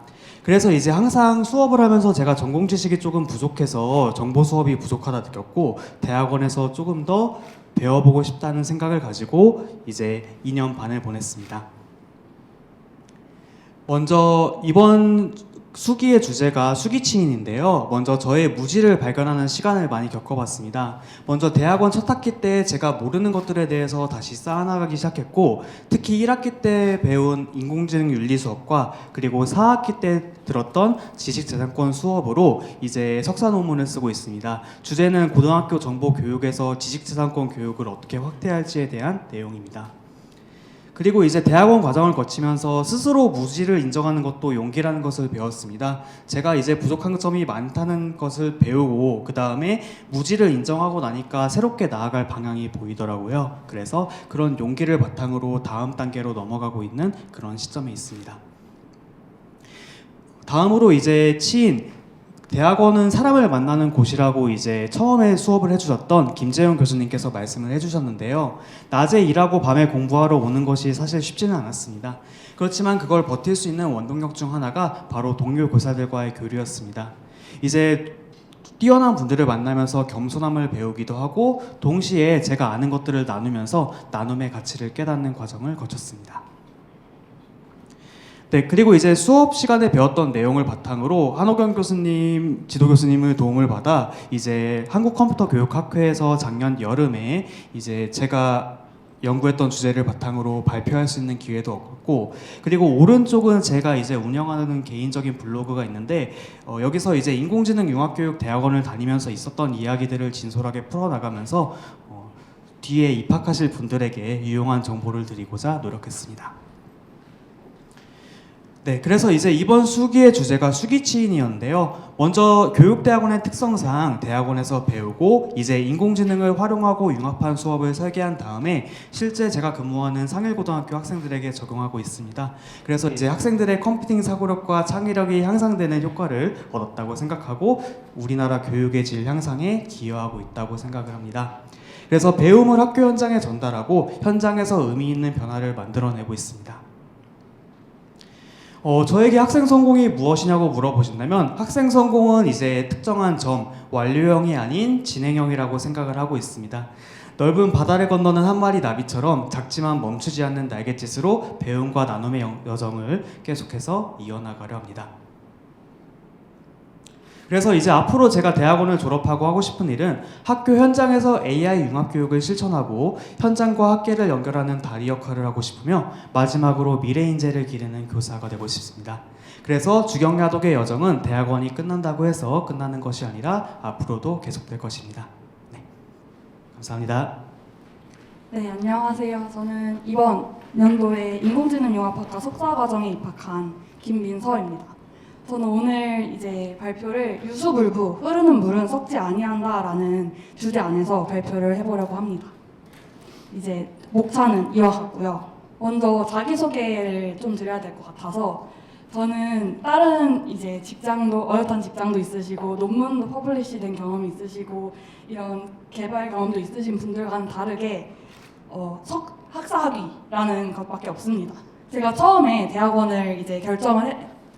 그래서 이제 항상 수업을 하면서 제가 전공 지식이 조금 부족해서 정보 수업이 부족하다 느꼈고 대학원에서 조금 더 배워보고 싶다는 생각을 가지고 이제 2년 반을 보냈습니다. 먼저 이번 수기의 주제가 수기치인인데요. 먼저 저의 무지를 발견하는 시간을 많이 겪어봤습니다. 먼저 대학원 첫 학기 때 제가 모르는 것들에 대해서 다시 쌓아나가기 시작했고 특히 1학기 때 배운 인공지능 윤리 수업과 그리고 4학기 때 들었던 지식재산권 수업으로 이제 석사 논문을 쓰고 있습니다. 주제는 고등학교 정보 교육에서 지식재산권 교육을 어떻게 확대할지에 대한 내용입니다. 그리고 이제 대학원 과정을 거치면서 스스로 무지를 인정하는 것도 용기라는 것을 배웠습니다. 제가 이제 부족한 점이 많다는 것을 배우고 그 다음에 무지를 인정하고 나니까 새롭게 나아갈 방향이 보이더라고요. 그래서 그런 용기를 바탕으로 다음 단계로 넘어가고 있는 그런 시점에 있습니다. 다음으로 이제 치인 대학원은 사람을 만나는 곳이라고 이제 처음에 수업을 해주셨던 김재용 교수님께서 말씀을 해주셨는데요. 낮에 일하고 밤에 공부하러 오는 것이 사실 쉽지는 않았습니다. 그렇지만 그걸 버틸 수 있는 원동력 중 하나가 바로 동료 교사들과의 교류였습니다. 이제 뛰어난 분들을 만나면서 겸손함을 배우기도 하고 동시에 제가 아는 것들을 나누면서 나눔의 가치를 깨닫는 과정을 거쳤습니다. 네, 그리고 이제 수업 시간에 배웠던 내용을 바탕으로 한옥영 교수님, 지도 교수님을 도움을 받아 이제 한국컴퓨터교육학회에서 작년 여름에 이제 제가 연구했던 주제를 바탕으로 발표할 수 있는 기회도 얻었고, 그리고 오른쪽은 제가 이제 운영하는 개인적인 블로그가 있는데 여기서 이제 인공지능 융합교육 대학원을 다니면서 있었던 이야기들을 진솔하게 풀어나가면서 뒤에 입학하실 분들에게 유용한 정보를 드리고자 노력했습니다. 네, 그래서 이제 이번 수기의 주제가 수기치인이었는데요. 먼저 교육대학원의 특성상 대학원에서 배우고 이제 인공지능을 활용하고 융합한 수업을 설계한 다음에 실제 제가 근무하는 상일고등학교 학생들에게 적용하고 있습니다. 그래서 이제 학생들의 컴퓨팅 사고력과 창의력이 향상되는 효과를 얻었다고 생각하고 우리나라 교육의 질 향상에 기여하고 있다고 생각을 합니다. 그래서 배움을 학교 현장에 전달하고 현장에서 의미 있는 변화를 만들어내고 있습니다. 저에게 학생 성공이 무엇이냐고 물어보신다면 학생 성공은 이제 특정한 점, 완료형이 아닌 진행형이라고 생각을 하고 있습니다. 넓은 바다를 건너는 한 마리 나비처럼 작지만 멈추지 않는 날갯짓으로 배움과 나눔의 여정을 계속해서 이어나가려 합니다. 그래서 이제 앞으로 제가 대학원을 졸업하고 하고 싶은 일은 학교 현장에서 AI 융합교육을 실천하고 현장과 학계를 연결하는 다리 역할을 하고 싶으며 마지막으로 미래 인재를 기르는 교사가 되고 싶습니다. 그래서 주경야독의 여정은 대학원이 끝난다고 해서 끝나는 것이 아니라 앞으로도 계속될 것입니다. 네, 감사합니다. 네, 안녕하세요. 저는 이번 연도에 인공지능융합학과 석사과정에 입학한 김민서입니다. 저는 오늘 이제 발표를 유수불구 흐르는 물은 썩지 아니한다라는 주제 안에서 발표를 해보려고 합니다. 이제 목차는 이와 같고요. 먼저 자기소개를 좀 드려야 될 것 같아서 저는 다른 이제 직장도 어엿한 직장도 있으시고 논문도 퍼블리시된 경험이 있으시고 이런 개발 경험도 있으신 분들과는 다르게 학사학위라는 것밖에 없습니다. 제가 처음에 대학원을 이제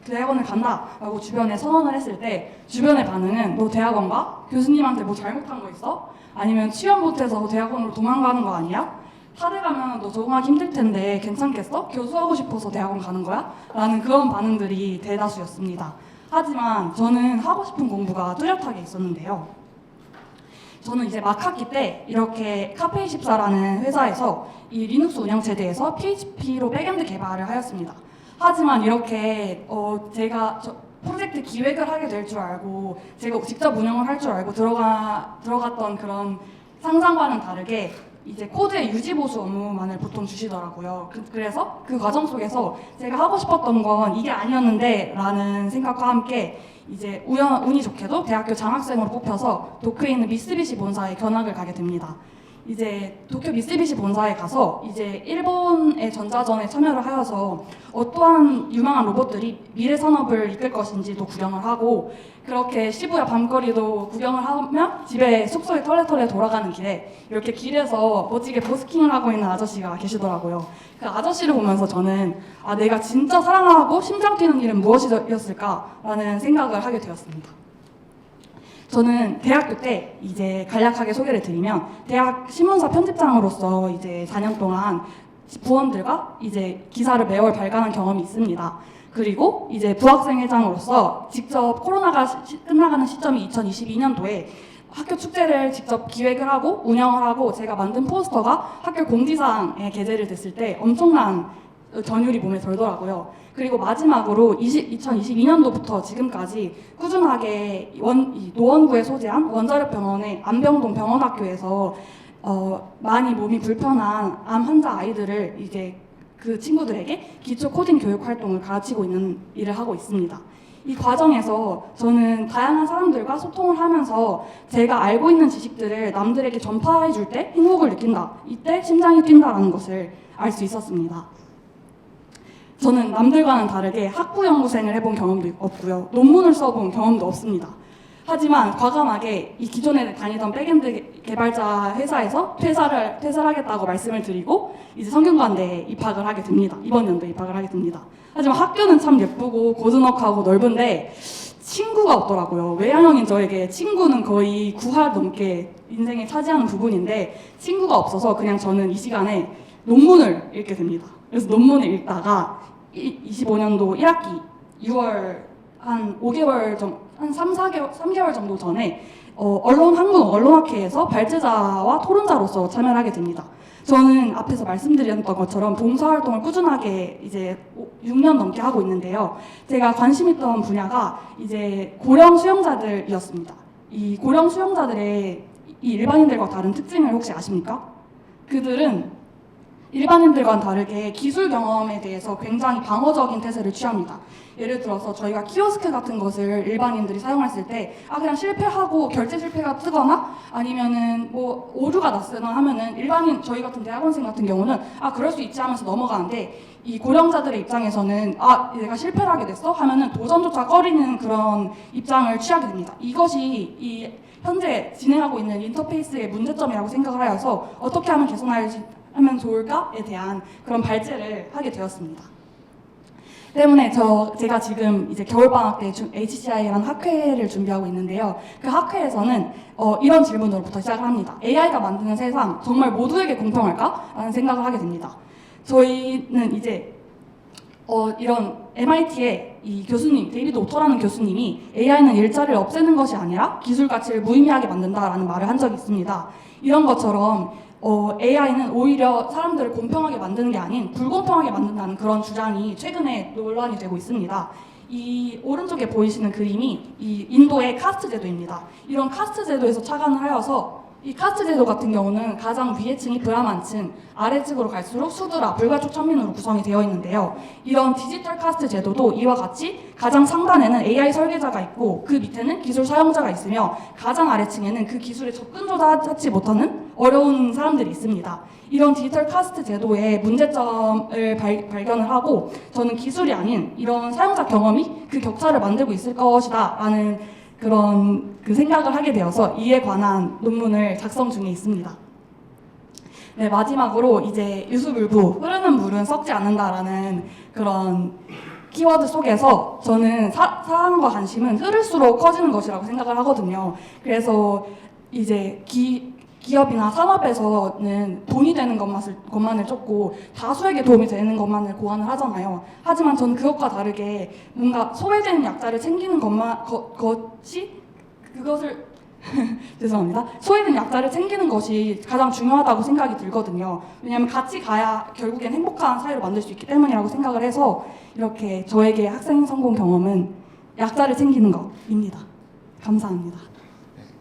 대학원을 간다라고 주변에 선언을 했을 때 주변의 반응은 너 대학원 가? 교수님한테 뭐 잘못한 거 있어? 아니면 취업 못해서 대학원으로 도망가는 거 아니야? 사대 가면 너 적응하기 힘들 텐데 괜찮겠어? 교수하고 싶어서 대학원 가는 거야? 라는 그런 반응들이 대다수였습니다. 하지만 저는 하고 싶은 공부가 뚜렷하게 있었는데요. 저는 이제 막 학기 때 이렇게 카페24라는 회사에서 이 리눅스 운영체제에서 PHP로 백엔드 개발을 하였습니다. 하지만 이렇게 제가 프로젝트 기획을 하게 될 줄 알고 제가 직접 운영을 할 줄 알고 들어갔던 그런 상상과는 다르게 이제 코드의 유지 보수 업무만을 보통 주시더라고요. 그래서 그 과정 속에서 제가 하고 싶었던 건 이게 아니었는데 라는 생각과 함께 이제 운이 좋게도 대학교 장학생으로 뽑혀서 도쿄에 있는 미쓰비시 본사에 견학을 가게 됩니다. 이제 도쿄 미쓰비시 본사에 가서 이제 일본의 전자전에 참여를 하여서 어떠한 유망한 로봇들이 미래 산업을 이끌 것인지도 구경을 하고, 그렇게 시부야 밤거리도 구경을 하면 집에 숙소에 털레털레 돌아가는 길에 이렇게 길에서 멋지게 버스킹을 하고 있는 아저씨가 계시더라고요. 그 아저씨를 보면서 저는 내가 진짜 사랑하고 심장 뛰는 일은 무엇이었을까라는 생각을 하게 되었습니다. 저는 대학교 때 이제 간략하게 소개를 드리면, 대학 신문사 편집장으로서 이제 4년 동안 부원들과 이제 기사를 매월 발간한 경험이 있습니다. 그리고 이제 부학생 회장으로서 직접 코로나가 끝나가는 시점이 2022년도에 학교 축제를 직접 기획을 하고 운영을 하고, 제가 만든 포스터가 학교 공지사항에 게재를 됐을 때 엄청난 전율이 몸에 돌더라고요. 그리고 마지막으로 2022년도부터 지금까지 꾸준하게 노원구에 소재한 원자력병원의 안병동 병원학교에서 많이 몸이 불편한 암 환자 아이들을 이제 그 친구들에게 기초 코딩 교육 활동을 가르치고 있는 일을 하고 있습니다. 이 과정에서 저는 다양한 사람들과 소통을 하면서 제가 알고 있는 지식들을 남들에게 전파해 줄 때 행복을 느낀다. 이때 심장이 뛴다라는 것을 알 수 있었습니다. 저는 남들과는 다르게 학부 연구생을 해본 경험도 없고요. 논문을 써본 경험도 없습니다. 하지만 과감하게 이 기존에 다니던 백엔드 개발자 회사에서 퇴사를 하겠다고 말씀을 드리고 이제 성균관대에 입학을 하게 됩니다. 이번 연도에 입학을 하게 됩니다. 하지만 학교는 참 예쁘고 고즈넉하고 넓은데 친구가 없더라고요. 외향형인 저에게 친구는 거의 9할 넘게 인생에 차지하는 부분인데 친구가 없어서 그냥 저는 이 시간에 논문을 읽게 됩니다. 그래서 논문을 읽다가 25년도 1학기 6월 한 5개월 정도, 한 3개월 정도 전에 한국 언론학회에서 발제자와 토론자로서 참여를 하게 됩니다. 저는 앞에서 말씀드렸던 것처럼 봉사활동을 꾸준하게 이제 6년 넘게 하고 있는데요. 제가 관심 있던 분야가 이제 고령 수용자들이었습니다. 이 고령 수용자들의 이 일반인들과 다른 특징을 혹시 아십니까? 그들은 일반인들과는 다르게 기술 경험에 대해서 굉장히 방어적인 태세를 취합니다. 예를 들어서 저희가 키오스크 같은 것을 일반인들이 사용했을 때 그냥 실패하고 결제 실패가 뜨거나 아니면은 뭐 오류가 났으나 하면은 일반인 저희 같은 대학원생 같은 경우는 그럴 수 있지 하면서 넘어가는데, 이 고령자들의 입장에서는 내가 실패를 하게 됐어 하면은 도전조차 꺼리는 그런 입장을 취하게 됩니다. 이것이 이 현재 진행하고 있는 인터페이스의 문제점이라고 생각을 하여서 어떻게 하면 개선하면 좋을까에 대한 그런 발제를 하게 되었습니다. 때문에 제가 지금 이제 겨울방학 때 HCI라는 학회를 준비하고 있는데요. 그 학회에서는 이런 질문으로부터 시작을 합니다. AI가 만드는 세상 정말 모두에게 공평할까? 라는 생각을 하게 됩니다. 저희는 이제 이런 MIT의 이 교수님, 데이비드 오터라는 교수님이 AI는 일자리를 없애는 것이 아니라 기술 가치를 무의미하게 만든다라는 말을 한 적이 있습니다. 이런 것처럼 AI는 오히려 사람들을 공평하게 만드는 게 아닌 불공평하게 만든다는 그런 주장이 최근에 논란이 되고 있습니다. 이 오른쪽에 보이시는 그림이 이 인도의 카스트 제도입니다. 이런 카스트 제도에서 착안을 하여서 이 카스트 제도 같은 경우는 가장 위의 층이 브라만 층, 아래층으로 갈수록 수드라, 불가촉 천민으로 구성이 되어 있는데요. 이런 디지털 카스트 제도도 이와 같이 가장 상단에는 AI 설계자가 있고 그 밑에는 기술 사용자가 있으며 가장 아래층에는 그 기술에 접근조차 하지 못하는 어려운 사람들이 있습니다. 이런 디지털 카스트 제도의 문제점을 발견을 하고 저는 기술이 아닌 이런 사용자 경험이 그 격차를 만들고 있을 것이다 라는 그런 생각을 하게 되어서 이에 관한 논문을 작성 중에 있습니다. 네, 마지막으로 이제 유수불부, 흐르는 물은 썩지 않는다라는 그런 키워드 속에서 저는 사랑과 관심은 흐를수록 커지는 것이라고 생각을 하거든요. 그래서 이제 기업이나 산업에서는 돈이 되는 것만을 쫓고 다수에게 도움이 되는 것만을 고안을 하잖아요. 하지만 저는 그것과 다르게 뭔가 소외되는 약자를 챙기는 죄송합니다. 소외된 약자를 챙기는 것이 가장 중요하다고 생각이 들거든요. 왜냐하면 같이 가야 결국엔 행복한 사회를 만들 수 있기 때문이라고 생각을 해서 이렇게 저에게 학생 성공 경험은 약자를 챙기는 것입니다. 감사합니다.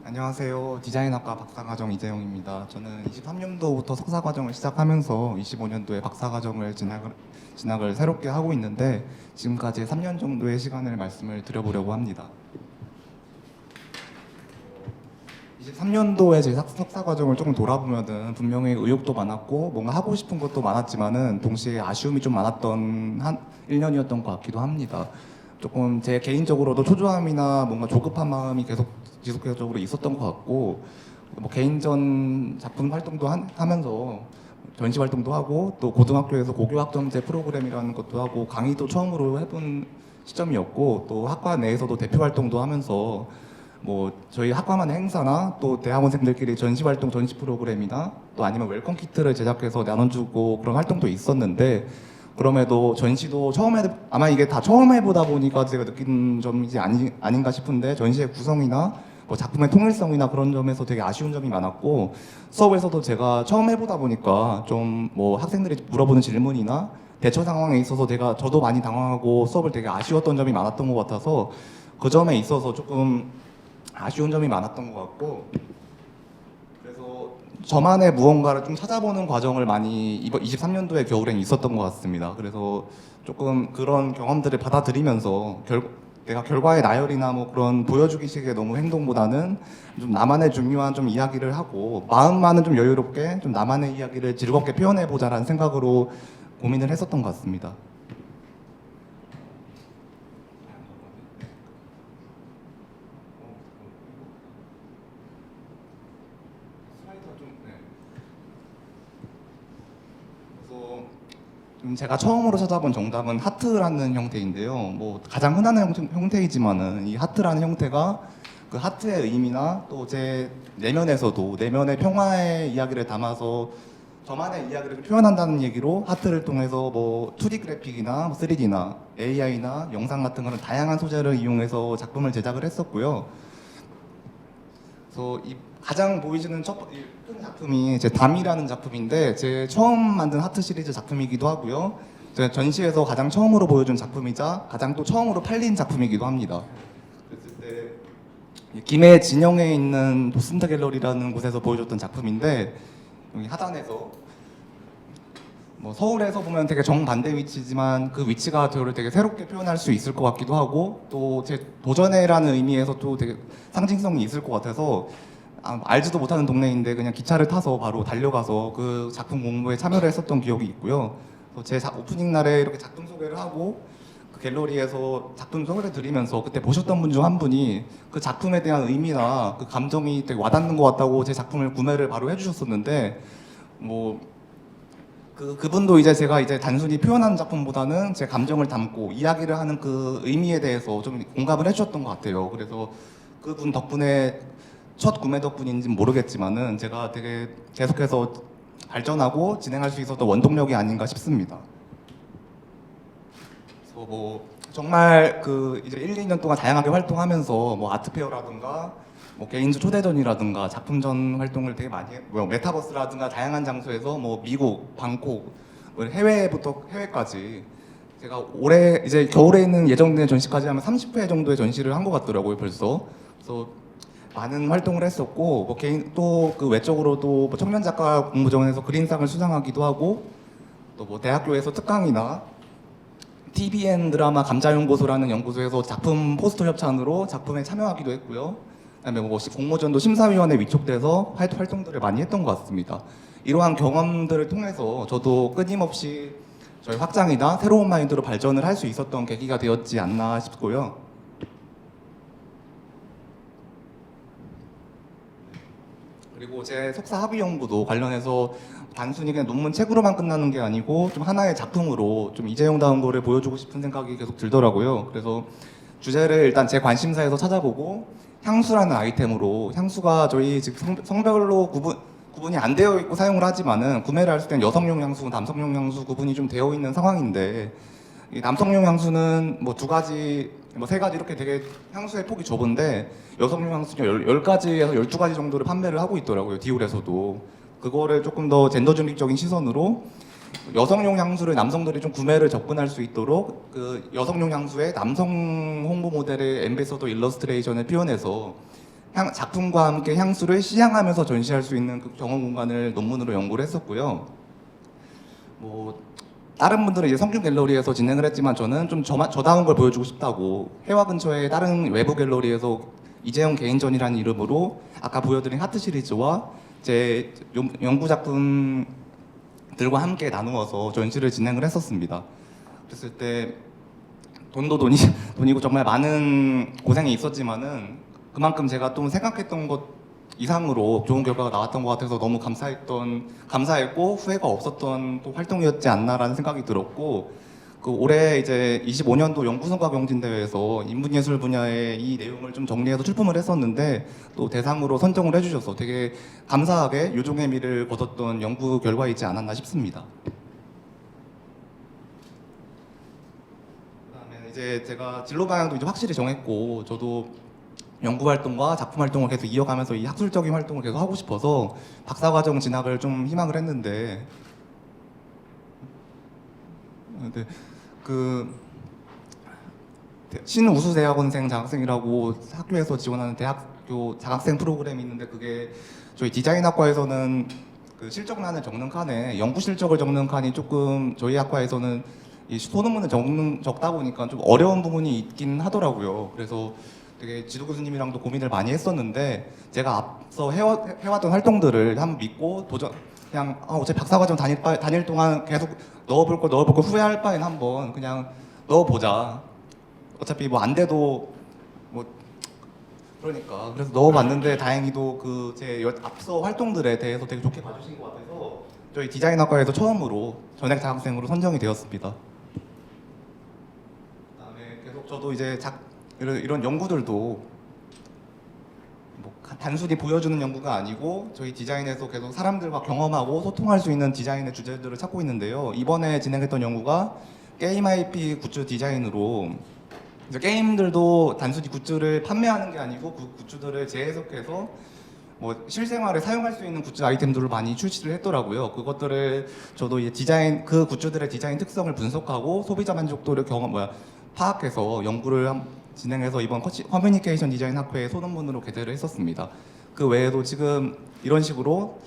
안녕하세요. 디자인학과 박사과정 이재용입니다. 저는 23년도부터 석사과정을 시작하면서 25년도에 박사과정을 진학을 새롭게 하고 있는데 지금까지 3년 정도의 시간을 말씀을 드려보려고 합니다. 23년도에 제 석사 과정을 조금 돌아보면은 분명히 의욕도 많았고 뭔가 하고 싶은 것도 많았지만은 동시에 아쉬움이 좀 많았던 한 1년이었던 것 같기도 합니다. 조금 제 개인적으로도 초조함이나 뭔가 조급한 마음이 지속적으로 있었던 것 같고 뭐 개인전 작품 활동도 하면서 전시 활동도 하고 또 고등학교에서 고교 학점제 프로그램이라는 것도 하고 강의도 처음으로 해본 시점이었고 또 학과 내에서도 대표 활동도 하면서 뭐 저희 학과만의 행사나 또 대학원생들끼리 전시 활동, 전시 프로그램이나 또 아니면 웰컴 키트를 제작해서 나눠주고 그런 활동도 있었는데 그럼에도 전시도 처음에 아마 이게 다 처음 해보다 보니까 제가 느낀 점이지 아닌가 싶은데 전시의 구성이나 뭐 작품의 통일성이나 그런 점에서 되게 아쉬운 점이 많았고 수업에서도 제가 처음 해보다 보니까 좀 뭐 학생들이 물어보는 질문이나 대처 상황에 있어서 저도 많이 당황하고 수업을 되게 아쉬웠던 점이 많았던 것 같아서 그 점에 있어서 조금 아쉬운 점이 많았던 것 같고 그래서 저만의 무언가를 좀 찾아보는 과정을 많이 이번 23년도에 겨울엔 있었던 것 같습니다. 그래서 조금 그런 경험들을 받아들이면서 내가 결과의 나열이나 뭐 그런 보여주기식의 너무 행동보다는 좀 나만의 중요한 좀 이야기를 하고 마음만은 좀 여유롭게 좀 나만의 이야기를 즐겁게 표현해 보자라는 생각으로 고민을 했었던 것 같습니다. 제가 처음으로 찾아본 정답은 하트라는 형태인데요. 뭐 가장 흔한 형태이지만은 이 하트라는 형태가 그 하트의 의미나 또 제 내면에서도 내면의 평화의 이야기를 담아서 저만의 이야기를 표현한다는 얘기로 하트를 통해서 뭐 2D 그래픽이나 뭐 3D나 AI나 영상 같은 그런 다양한 소재를 이용해서 작품을 제작을 했었고요. 그래서 이 가장 보이시는 큰 작품이 제 담이라는 작품인데 제 처음 만든 하트 시리즈 작품이기도 하고요. 제가 전시에서 가장 처음으로 보여준 작품이자 가장 또 처음으로 팔린 작품이기도 합니다. 그랬을 때 김해 진영에 있는 도슨트 갤러리라는 곳에서 보여줬던 작품인데 여기 하단에서 뭐 서울에서 보면 되게 정반대 위치지만 그 위치가 저를 되게 새롭게 표현할 수 있을 것 같기도 하고 또 제 도전해라는 의미에서 또 되게 상징성이 있을 것 같아서 알지도 못하는 동네인데 그냥 기차를 타서 바로 달려가서 그 작품 공부에 참여를 했었던 기억이 있고요. 제 오프닝 날에 이렇게 작품 소개를 하고 그 갤러리에서 작품 소개를 드리면서 그때 보셨던 분 중 한 분이 그 작품에 대한 의미나 그 감정이 되게 와닿는 것 같다고 제 작품을 구매를 바로 해주셨었는데 뭐 그분도 이제 제가 이제 단순히 표현하는 작품보다는 제 감정을 담고 이야기를 하는 그 의미에 대해서 좀 공감을 해주셨던 것 같아요. 그래서 그분 덕분에 첫 구매 덕분인지는 모르겠지만은 제가 되게 계속해서 발전하고 진행할 수 있었던 원동력이 아닌가 싶습니다. 그래서 뭐 정말 그 이제 1, 2년 동안 다양하게 활동하면서 뭐 아트페어라든가 뭐 개인전 초대전이라든가 작품전 활동을 되게 많이 뭐 메타버스라든가 다양한 장소에서 뭐 미국, 방콕, 뭐 해외부터 해외까지 제가 올해 이제 겨울에 있는 예정된 전시까지 하면 30회 정도의 전시를 한 것 같더라고요 벌써. 그래서 많은 활동을 했었고 뭐 개인 또 그 외적으로도 뭐 청년 작가 공모전에서 그린상을 수상하기도 하고 또 뭐 대학교에서 특강이나 TVN 드라마 감자연구소라는 연구소에서 작품 포스터 협찬으로 작품에 참여하기도 했고요. 그다음에 뭐 공모전도 심사위원회 위촉돼서 활동들을 많이 했던 것 같습니다. 이러한 경험들을 통해서 저도 끊임없이 저희 확장이나 새로운 마인드로 발전을 할 수 있었던 계기가 되었지 않나 싶고요. 그리고 제 석사 학위 연구도 관련해서 단순히 그냥 논문 책으로만 끝나는 게 아니고 좀 하나의 작품으로 좀 이재용다운 거를 보여주고 싶은 생각이 계속 들더라고요. 그래서 주제를 일단 제 관심사에서 찾아보고 향수라는 아이템으로 향수가 저희 지금 성별로 구분이 안 되어 있고 사용을 하지만은 구매를 할 때는 여성용 향수, 남성용 향수 구분이 좀 되어 있는 상황인데 이 남성용 향수는 뭐 2가지, 뭐 3가지 이렇게 되게 향수의 폭이 좁은데 여성용 향수는 10가지에서 12가지 정도를 판매를 하고 있더라고요. 디올에서도. 그거를 조금 더 젠더 중립적인 시선으로 여성용 향수를 남성들이 좀 구매를 접근할 수 있도록 그 여성용 향수의 남성 홍보 모델의 엠베서더 일러스트레이션을 표현해서 작품과 함께 향수를 시향하면서 전시할 수 있는 그 경험 공간을 논문으로 연구를 했었고요. 뭐 다른 분들은 이제 성균 갤러리에서 진행을 했지만 저는 좀 저다운 걸 보여주고 싶다고 해화 근처에 다른 외부 갤러리에서 이재용 개인전이라는 이름으로 아까 보여드린 하트 시리즈와 제 연구 작품들과 함께 나누어서 전시를 진행을 했었습니다. 그랬을 때 돈이고 정말 많은 고생이 있었지만은 그만큼 제가 또 생각했던 것 이상으로 좋은 결과가 나왔던 것 같아서 너무 감사했고 후회가 없었던 또 활동이었지 않나라는 생각이 들었고, 그 올해 이제 25년도 연구성과 경진대회에서 인문예술 분야의 이 내용을 좀 정리해서 출품을 했었는데 또 대상으로 선정을 해주셔서 되게 감사하게 유종의 미를 거뒀던 연구 결과이지 않았나 싶습니다. 그다음에 이제 제가 진로 방향도 이제 확실히 정했고, 저도 연구 활동과 작품 활동을 계속 이어가면서 이 학술적인 활동을 계속 하고 싶어서 박사과정 진학을 좀 희망을 했는데, 그 신우수대학원생 장학생이라고 학교에서 지원하는 대학교 장학생 프로그램이 있는데, 그게 저희 디자인학과에서는 그 실적란을 적는 칸에 연구 실적을 적는 칸이 조금 저희 학과에서는 이 소논문을 적다 보니까 좀 어려운 부분이 있긴 하더라고요. 그래서 되게 지도 교수님이랑도 고민을 많이 했었는데, 제가 앞서 해왔던 활동들을 한번 믿고 그냥 어차피 박사과정 다닐 동안 계속 넣어볼 거 후회할 바엔 한번 그냥 넣어보자. 어차피 뭐 안 돼도 뭐 그러니까 그래서 넣어봤는데 다행히도 그 제 앞서 활동들에 대해서 되게 좋게 봐주신 것 같아서 저희 디자인학과에서 처음으로 전액 장학생으로 선정이 되었습니다. 그다음에 계속 저도 이제 이런 연구들도 뭐 단순히 보여주는 연구가 아니고 저희 디자인에서 계속 사람들과 경험하고 소통할 수 있는 디자인의 주제들을 찾고 있는데요. 이번에 진행했던 연구가 게임 IP 굿즈 디자인으로, 이제 게임들도 단순히 굿즈를 판매하는 게 아니고 그 굿즈들을 재해석해서 뭐 실생활에 사용할 수 있는 굿즈 아이템들을 많이 출시를 했더라고요. 그것들을 저도 이제 그 굿즈들의 디자인 특성을 분석하고 소비자 만족도를 파악해서 연구를 진행해서 이번 커뮤니케이션 디자인 학회에 소논문으로 게재를 했었습니다. 그 외에도 지금 이런 식으로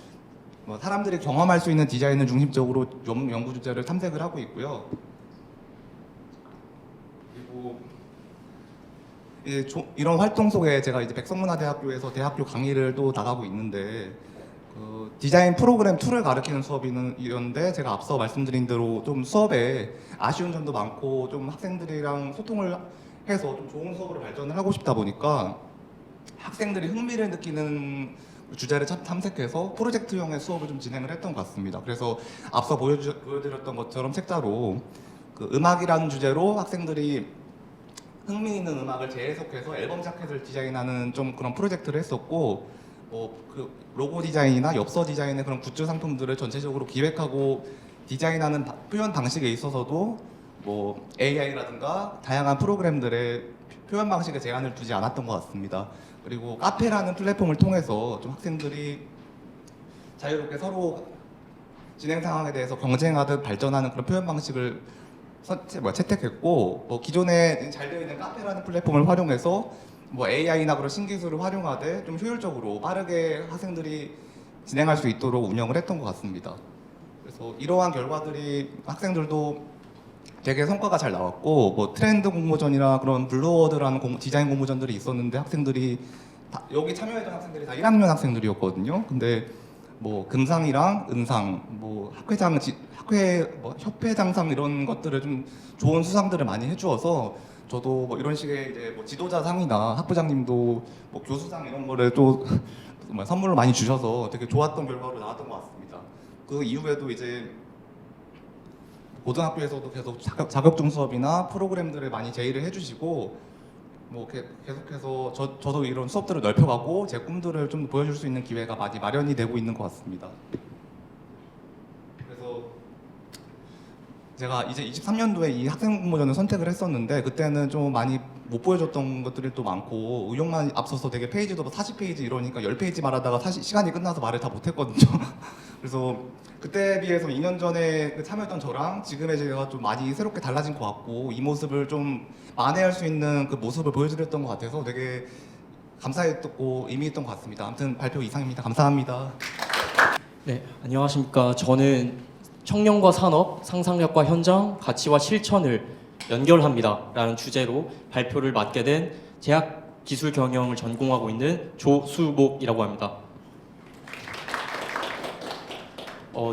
뭐 사람들이 경험할 수 있는 디자인을 중심적으로 연구 주제를 탐색을 하고 있고요. 그리고 이런 활동 속에 제가 이제 백성문화대학교에서 대학교 강의를 또 나가고 있는데, 그 디자인 프로그램 툴을 가르치는 수업이었는데, 제가 앞서 말씀드린 대로 좀 수업에 아쉬운 점도 많고 좀 학생들이랑 소통을 해서 좀 좋은 수업으로 발전을 하고 싶다 보니까 학생들이 흥미를 느끼는 주제를 탐색해서 프로젝트형의 수업을 좀 진행을 했던 것 같습니다. 그래서 앞서 보여드렸던 것처럼 책자로 그 음악이라는 주제로 학생들이 흥미 있는 음악을 재해석해서 앨범 자켓을 디자인하는 좀 그런 프로젝트를 했었고, 그 로고 디자인이나 엽서 디자인의 그런 굿즈 상품들을 전체적으로 기획하고 디자인하는 표현 방식에 있어서도 뭐 AI라든가 다양한 프로그램들의 표현 방식에 제한을 두지 않았던 것 같습니다. 그리고 카페라는 플랫폼을 통해서 좀 학생들이 자유롭게 서로 진행 상황에 대해서 경쟁하듯 발전하는 그런 표현 방식을 채택했고, 기존에 잘 되어 있는 카페라는 플랫폼을 활용해서 뭐 AI나 그런 신기술을 활용하되 좀 효율적으로 빠르게 학생들이 진행할 수 있도록 운영을 했던 것 같습니다. 그래서 이러한 결과들이 학생들도 되게 성과가 잘 나왔고, 뭐 트렌드 공모전이나 그런 블루워드라는 디자인 공모전들이 있었는데 학생들이 여기 참여했던 학생들이 다 1학년 학생들이었거든요. 근데 뭐 금상이랑 은상, 뭐 협회장상 이런 것들을 좀 좋은 수상들을 많이 해주어서 저도 뭐 이런 식의 이제 뭐 지도자상이나 학부장님도 뭐 교수상 이런 거를 또 선물로 많이 주셔서 되게 좋았던 결과로 나왔던 것 같습니다. 그 이후에도 이제 고등학교에서도 계속 자격증 수업이나 프로그램들을 많이 제의를 해주시고, 뭐 계속해서 저도 이런 수업들을 넓혀가고 제 꿈들을 좀 보여줄 수 있는 기회가 많이 마련이 되고 있는 것 같습니다. 그래서 제가 이제 23년도에 이 학생 공모전을 선택을 했었는데, 그때는 좀 많이 못 보여줬던 것들이 또 많고 의욕만 앞서서 되게 페이지도 40페이지 이러니까 10페이지 말하다가 시간이 끝나서 말을 다 못했거든요. 그래서 그때에 비해서 2년 전에 참여했던 저랑 지금의 제가 좀 많이 새롭게 달라진 것 같고, 이 모습을 좀 만회할 수 있는 그 모습을 보여드렸던 것 같아서 되게 감사했고 의미 있던 것 같습니다. 아무튼 발표 이상입니다. 감사합니다. 네, 안녕하십니까. 저는 청년과 산업, 상상력과 현장, 가치와 실천을 연결합니다 라는 주제로 발표를 맡게 된 기술 경영을 전공하고 있는 조수목이라고 합니다.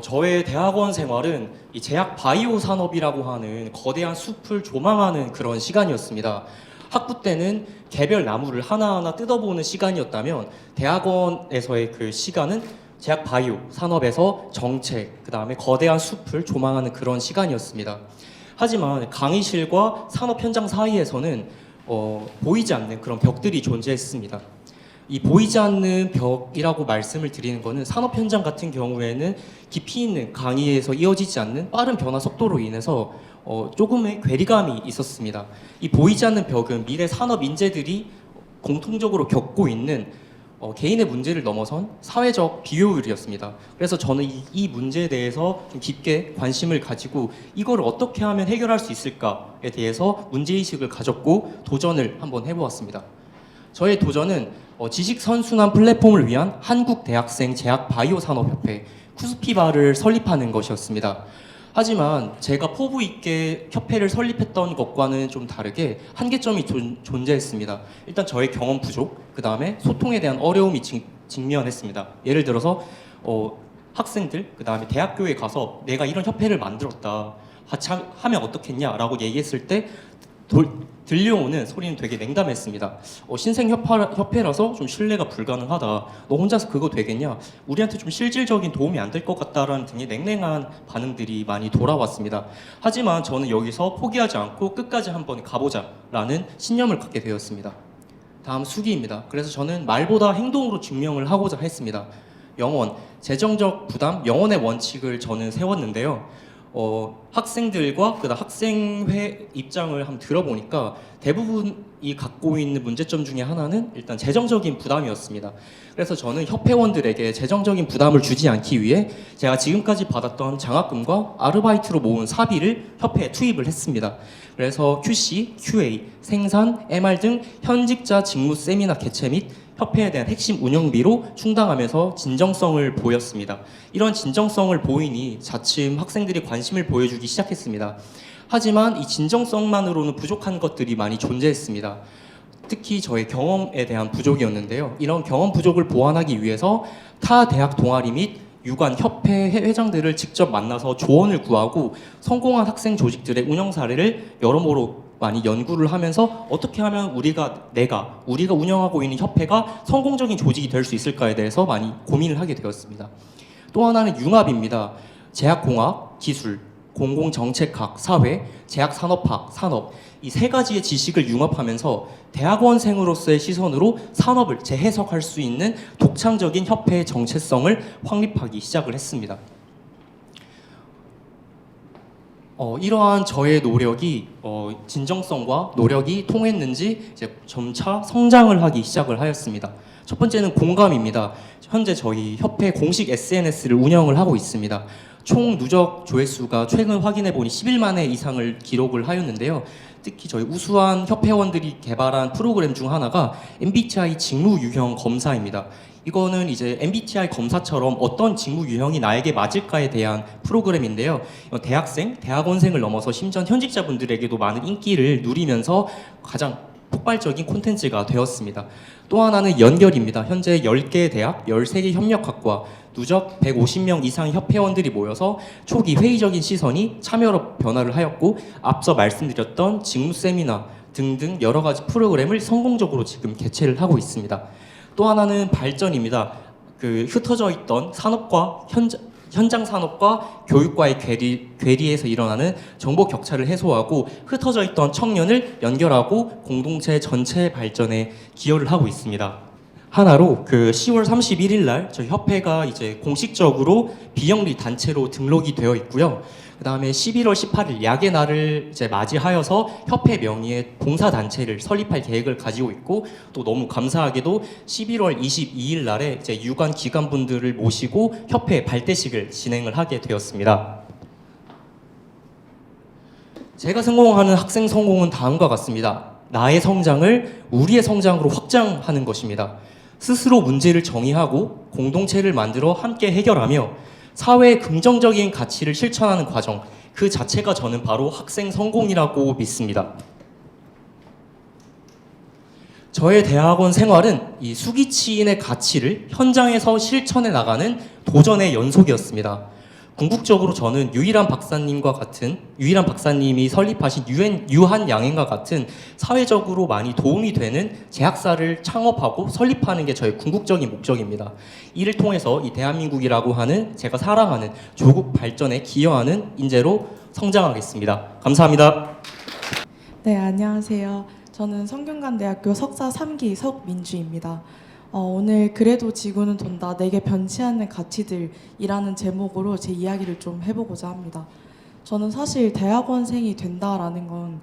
저의 대학원 생활은 이 제약 바이오 산업이라고 하는 거대한 숲을 조망하는 그런 시간이었습니다. 학부 때는 개별 나무를 하나하나 뜯어보는 시간이었다면 대학원에서의 그 시간은 제약 바이오 산업에서 정책, 그 다음에 거대한 숲을 조망하는 그런 시간이었습니다. 하지만 강의실과 산업 현장 사이에서는 보이지 않는 그런 벽들이 존재했습니다. 이 보이지 않는 벽이라고 말씀을 드리는 것은 산업 현장 같은 경우에는 깊이 있는 강의에서 이어지지 않는 빠른 변화 속도로 인해서 조금의 괴리감이 있었습니다. 이 보이지 않는 벽은 미래 산업 인재들이 공통적으로 겪고 있는 개인의 문제를 넘어선 사회적 비효율이었습니다. 그래서 저는 이 문제에 대해서 좀 깊게 관심을 가지고 이걸 어떻게 하면 해결할 수 있을까에 대해서 문제의식을 가졌고 도전을 한번 해보았습니다. 저의 도전은 지식선순환 플랫폼을 위한 한국대학생 제약바이오산업협회 쿠스피바를 설립하는 것이었습니다. 하지만 제가 포부 있게 협회를 설립했던 것과는 좀 다르게 한계점이 존재했습니다. 일단 저의 경험 부족, 그 다음에 소통에 대한 어려움이 직면했습니다. 예를 들어서 학생들, 그 다음에 대학교에 가서 내가 이런 협회를 만들었다, 같이 하면 어떻겠냐라고 얘기했을 때 들려오는 소리는 되게 냉담했습니다. 신생협회라서 좀 신뢰가 불가능하다. 너 혼자서 그거 되겠냐? 우리한테 좀 실질적인 도움이 안 될 것 같다라는 등의 냉랭한 반응들이 많이 돌아왔습니다. 하지만 저는 여기서 포기하지 않고 끝까지 한번 가보자라는 신념을 갖게 되었습니다. 다음 수기입니다. 그래서 저는 말보다 행동으로 증명을 하고자 했습니다. 영원, 재정적 부담, 영원의 원칙을 저는 세웠는데요. 학생들과 그다음 학생회 입장을 한번 들어보니까 대부분이 갖고 있는 문제점 중에 하나는 일단 재정적인 부담이었습니다. 그래서 저는 협회원들에게 재정적인 부담을 주지 않기 위해 제가 지금까지 받았던 장학금과 아르바이트로 모은 사비를 협회에 투입을 했습니다. 그래서 QC, QA, 생산, MR 등 현직자 직무 세미나 개최 및 협회에 대한 핵심 운영비로 충당하면서 진정성을 보였습니다. 이런 진정성을 보이니 자칫 학생들이 관심을 보여주기 시작했습니다. 하지만 이 진정성만으로는 부족한 것들이 많이 존재했습니다. 특히 저의 경험에 대한 부족이었는데요. 이런 경험 부족을 보완하기 위해서 타 대학 동아리 및 유관 협회 회장들을 직접 만나서 조언을 구하고 성공한 학생 조직들의 운영 사례를 여러모로 많이 연구를 하면서 어떻게 하면 우리가 운영하고 있는 협회가 성공적인 조직이 될 수 있을까에 대해서 많이 고민을 하게 되었습니다. 또 하나는 융합입니다. 제약공학, 기술, 공공정책학, 사회, 제약산업학, 산업 이 세 가지의 지식을 융합하면서 대학원생으로서의 시선으로 산업을 재해석할 수 있는 독창적인 협회의 정체성을 확립하기 시작을 했습니다. 이러한 저의 노력이 진정성과 노력이 통했는지 이제 점차 성장을 하기 시작을 하였습니다. 첫 번째는 공감입니다. 현재 저희 협회 공식 SNS를 운영을 하고 있습니다. 총 누적 조회수가 최근 확인해 보니 11만 회 이상을 기록을 하였는데요. 특히 저희 우수한 협회원들이 개발한 프로그램 중 하나가 MBTI 직무 유형 검사입니다. 이거는 이제 MBTI 검사처럼 어떤 직무 유형이 나에게 맞을까에 대한 프로그램인데요. 대학생, 대학원생을 넘어서 심지어 현직자분들에게도 많은 인기를 누리면서 가장 폭발적인 콘텐츠가 되었습니다. 또 하나는 연결입니다. 현재 10개 대학, 13개 협력학과, 누적 150명 이상의 협회원들이 모여서 초기 회의적인 시선이 참여로 변화를 하였고 앞서 말씀드렸던 직무 세미나 등등 여러 가지 프로그램을 성공적으로 지금 개최를 하고 있습니다. 또 하나는 발전입니다. 흩어져 있던 산업과 현장 산업과 교육과의 괴리에서 일어나는 정보 격차를 해소하고 흩어져 있던 청년을 연결하고 공동체 전체의 발전에 기여를 하고 있습니다. 하나로 10월 31일 날 저희 협회가 이제 공식적으로 비영리 단체로 등록이 되어 있고요. 그 다음에 11월 18일 약의 날을 이제 맞이하여서 협회 명의의 봉사단체를 설립할 계획을 가지고 있고 또 너무 감사하게도 11월 22일 날에 이제 유관 기관분들을 모시고 협회 발대식을 진행을 하게 되었습니다. 제가 성공하는 학생 성공은 다음과 같습니다. 나의 성장을 우리의 성장으로 확장하는 것입니다. 스스로 문제를 정의하고 공동체를 만들어 함께 해결하며 사회의 긍정적인 가치를 실천하는 과정, 그 자체가 저는 바로 학생 성공이라고 믿습니다. 저의 대학원 생활은 이 수기치인의 가치를 현장에서 실천해 나가는 도전의 연속이었습니다. 궁극적으로 저는 유일한 박사님이 설립하신 유한양행과 같은 사회적으로 많이 도움이 되는 제약사를 창업하고 설립하는 게 저의 궁극적인 목적입니다. 이를 통해서 이 대한민국이라고 하는 제가 사랑하는 조국 발전에 기여하는 인재로 성장하겠습니다. 감사합니다. 네, 안녕하세요. 저는 성균관대학교 석사 3기 석민주입니다. 오늘 그래도 지구는 돈다, 내게 변치 않는 가치들이라는 제목으로 제 이야기를 좀 해보고자 합니다. 저는 사실 대학원생이 된다라는 건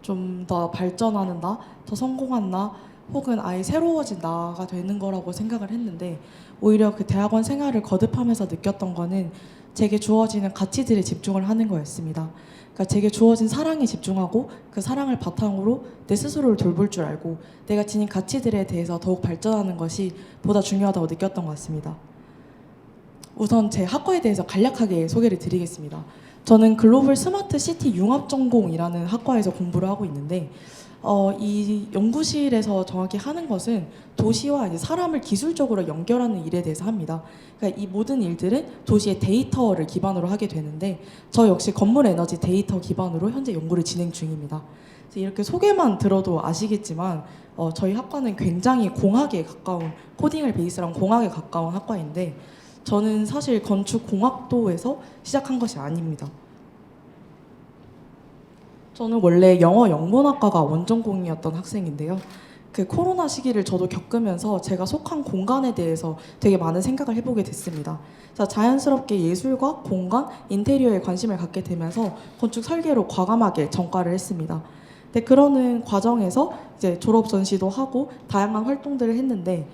좀 더 발전하는 나, 더 성공한 나, 혹은 아예 새로워진 나가 되는 거라고 생각을 했는데 오히려 그 대학원 생활을 거듭하면서 느꼈던 거는 제게 주어지는 가치들에 집중을 하는 거였습니다. 그러니까 제게 주어진 사랑에 집중하고 그 사랑을 바탕으로 내 스스로를 돌볼 줄 알고 내가 지닌 가치들에 대해서 더욱 발전하는 것이 보다 중요하다고 느꼈던 것 같습니다. 우선 제 학과에 대해서 간략하게 소개를 드리겠습니다. 저는 글로벌 스마트 시티 융합 전공이라는 학과에서 공부를 하고 있는데 이 연구실에서 정확히 하는 것은 도시와 이제 사람을 기술적으로 연결하는 일에 대해서 합니다. 그러니까 이 모든 일들은 도시의 데이터를 기반으로 하게 되는데 저 역시 건물 에너지 데이터 기반으로 현재 연구를 진행 중입니다. 이렇게 소개만 들어도 아시겠지만 저희 학과는 굉장히 공학에 가까운, 코딩을 베이스로 한 공학에 가까운 학과인데 저는 사실 건축공학도에서 시작한 것이 아닙니다. 저는 원래 영어 영문학과가 원전공이었던 학생인데요. 그 코로나 시기를 저도 겪으면서 제가 속한 공간에 대해서 되게 많은 생각을 해보게 됐습니다. 자연스럽게 예술과 공간, 인테리어에 관심을 갖게 되면서 건축 설계로 과감하게 전과를 했습니다. 근데 그러는 과정에서 이제 졸업 전시도 하고 다양한 활동들을 했는데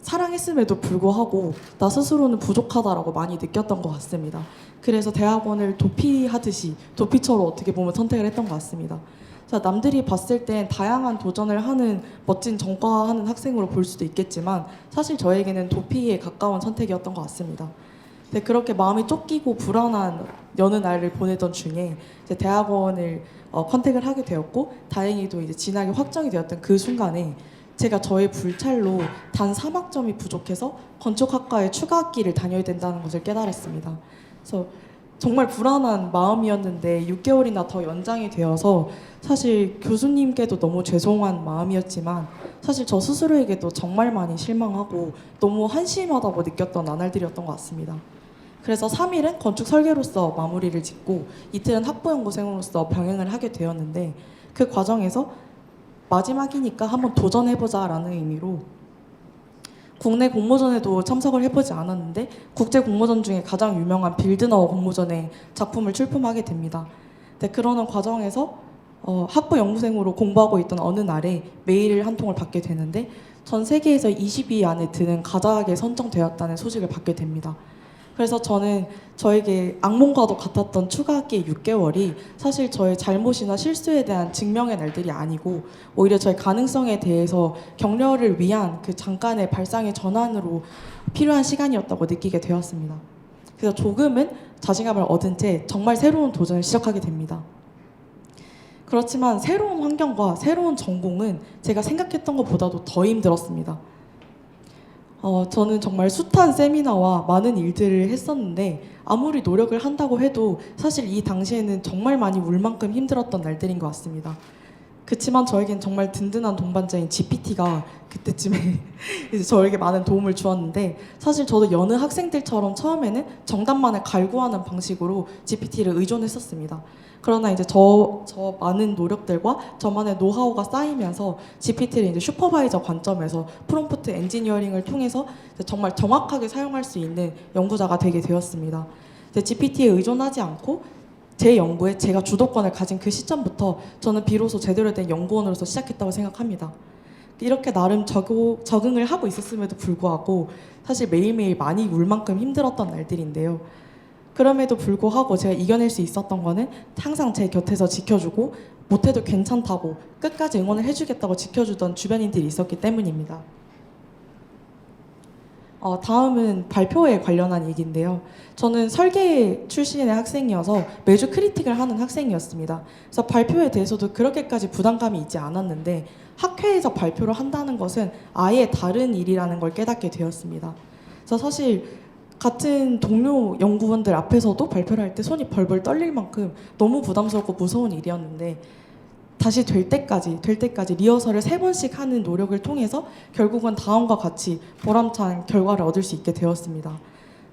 사랑했음에도 불구하고 나 스스로는 부족하다라고 많이 느꼈던 것 같습니다. 그래서 대학원을 도피하듯이 도피처로 어떻게 보면 선택을 했던 것 같습니다. 남들이 봤을 땐 다양한 도전을 하는 멋진 전과하는 학생으로 볼 수도 있겠지만 사실 저에게는 도피에 가까운 선택이었던 것 같습니다. 근데 그렇게 마음이 쫓기고 불안한 여느 날을 보내던 중에 이제 대학원을 컨택을 하게 되었고 다행히도 이제 진학이 확정이 되었던 그 순간에 제가 저의 불찰로 단 3학점이 부족해서 건축학과에 추가 학기를 다녀야 된다는 것을 깨달았습니다. 그래서 정말 불안한 마음이었는데 6개월이나 더 연장이 되어서 사실 교수님께도 너무 죄송한 마음이었지만 사실 저 스스로에게도 정말 많이 실망하고 너무 한심하다고 느꼈던 나날들이었던 것 같습니다. 그래서 3일은 건축 설계로서 마무리를 짓고 이틀은 학부연구생으로서 병행을 하게 되었는데 그 과정에서 마지막이니까 한번 도전해보자 라는 의미로 국내 공모전에도 참석을 해보지 않았는데 국제 공모전 중에 가장 유명한 빌드너 공모전에 작품을 출품하게 됩니다. 근데 그러는 과정에서 학부 연구생으로 공부하고 있던 어느 날에 메일을 한 통을 받게 되는데 전 세계에서 20위 안에 드는 가장하게 선정되었다는 소식을 받게 됩니다. 그래서 저는 저에게 악몽과도 같았던 추가 학기의 6개월이 사실 저의 잘못이나 실수에 대한 증명의 날들이 아니고 오히려 저의 가능성에 대해서 격려를 위한 그 잠깐의 발상의 전환으로 필요한 시간이었다고 느끼게 되었습니다. 그래서 조금은 자신감을 얻은 채 정말 새로운 도전을 시작하게 됩니다. 그렇지만 새로운 환경과 새로운 전공은 제가 생각했던 것보다도 더 힘들었습니다. 저는 정말 숱한 세미나와 많은 일들을 했었는데 아무리 노력을 한다고 해도 사실 이 당시에는 정말 많이 울 만큼 힘들었던 날들인 것 같습니다. 그치만 저에겐 정말 든든한 동반자인 GPT가 그때쯤에 이제 저에게 많은 도움을 주었는데 사실 저도 여느 학생들처럼 처음에는 정답만을 갈구하는 방식으로 GPT를 의존했었습니다. 그러나 이제 저 많은 노력들과 저만의 노하우가 쌓이면서 GPT를 이제 슈퍼바이저 관점에서 프롬프트 엔지니어링을 통해서 정말 정확하게 사용할 수 있는 연구자가 되게 되었습니다. GPT에 의존하지 않고 제 연구에 제가 주도권을 가진 그 시점부터 저는 비로소 제대로 된 연구원으로서 시작했다고 생각합니다. 이렇게 나름 적응을 하고 있었음에도 불구하고 사실 매일매일 많이 울 만큼 힘들었던 날들인데요. 그럼에도 불구하고 제가 이겨낼 수 있었던 거는 항상 제 곁에서 지켜주고 못해도 괜찮다고 끝까지 응원을 해주겠다고 지켜주던 주변인들이 있었기 때문입니다. 다음은 발표에 관련한 얘기인데요. 저는 설계 출신의 학생이어서 매주 크리틱을 하는 학생이었습니다. 그래서 발표에 대해서도 그렇게까지 부담감이 있지 않았는데 학회에서 발표를 한다는 것은 아예 다른 일이라는 걸 깨닫게 되었습니다. 그래서 사실 같은 동료 연구원들 앞에서도 발표를 할 때 손이 벌벌 떨릴 만큼 너무 부담스럽고 무서운 일이었는데 다시 될 때까지 리허설을 3번씩 하는 노력을 통해서 결국은 다음과 같이 보람찬 결과를 얻을 수 있게 되었습니다.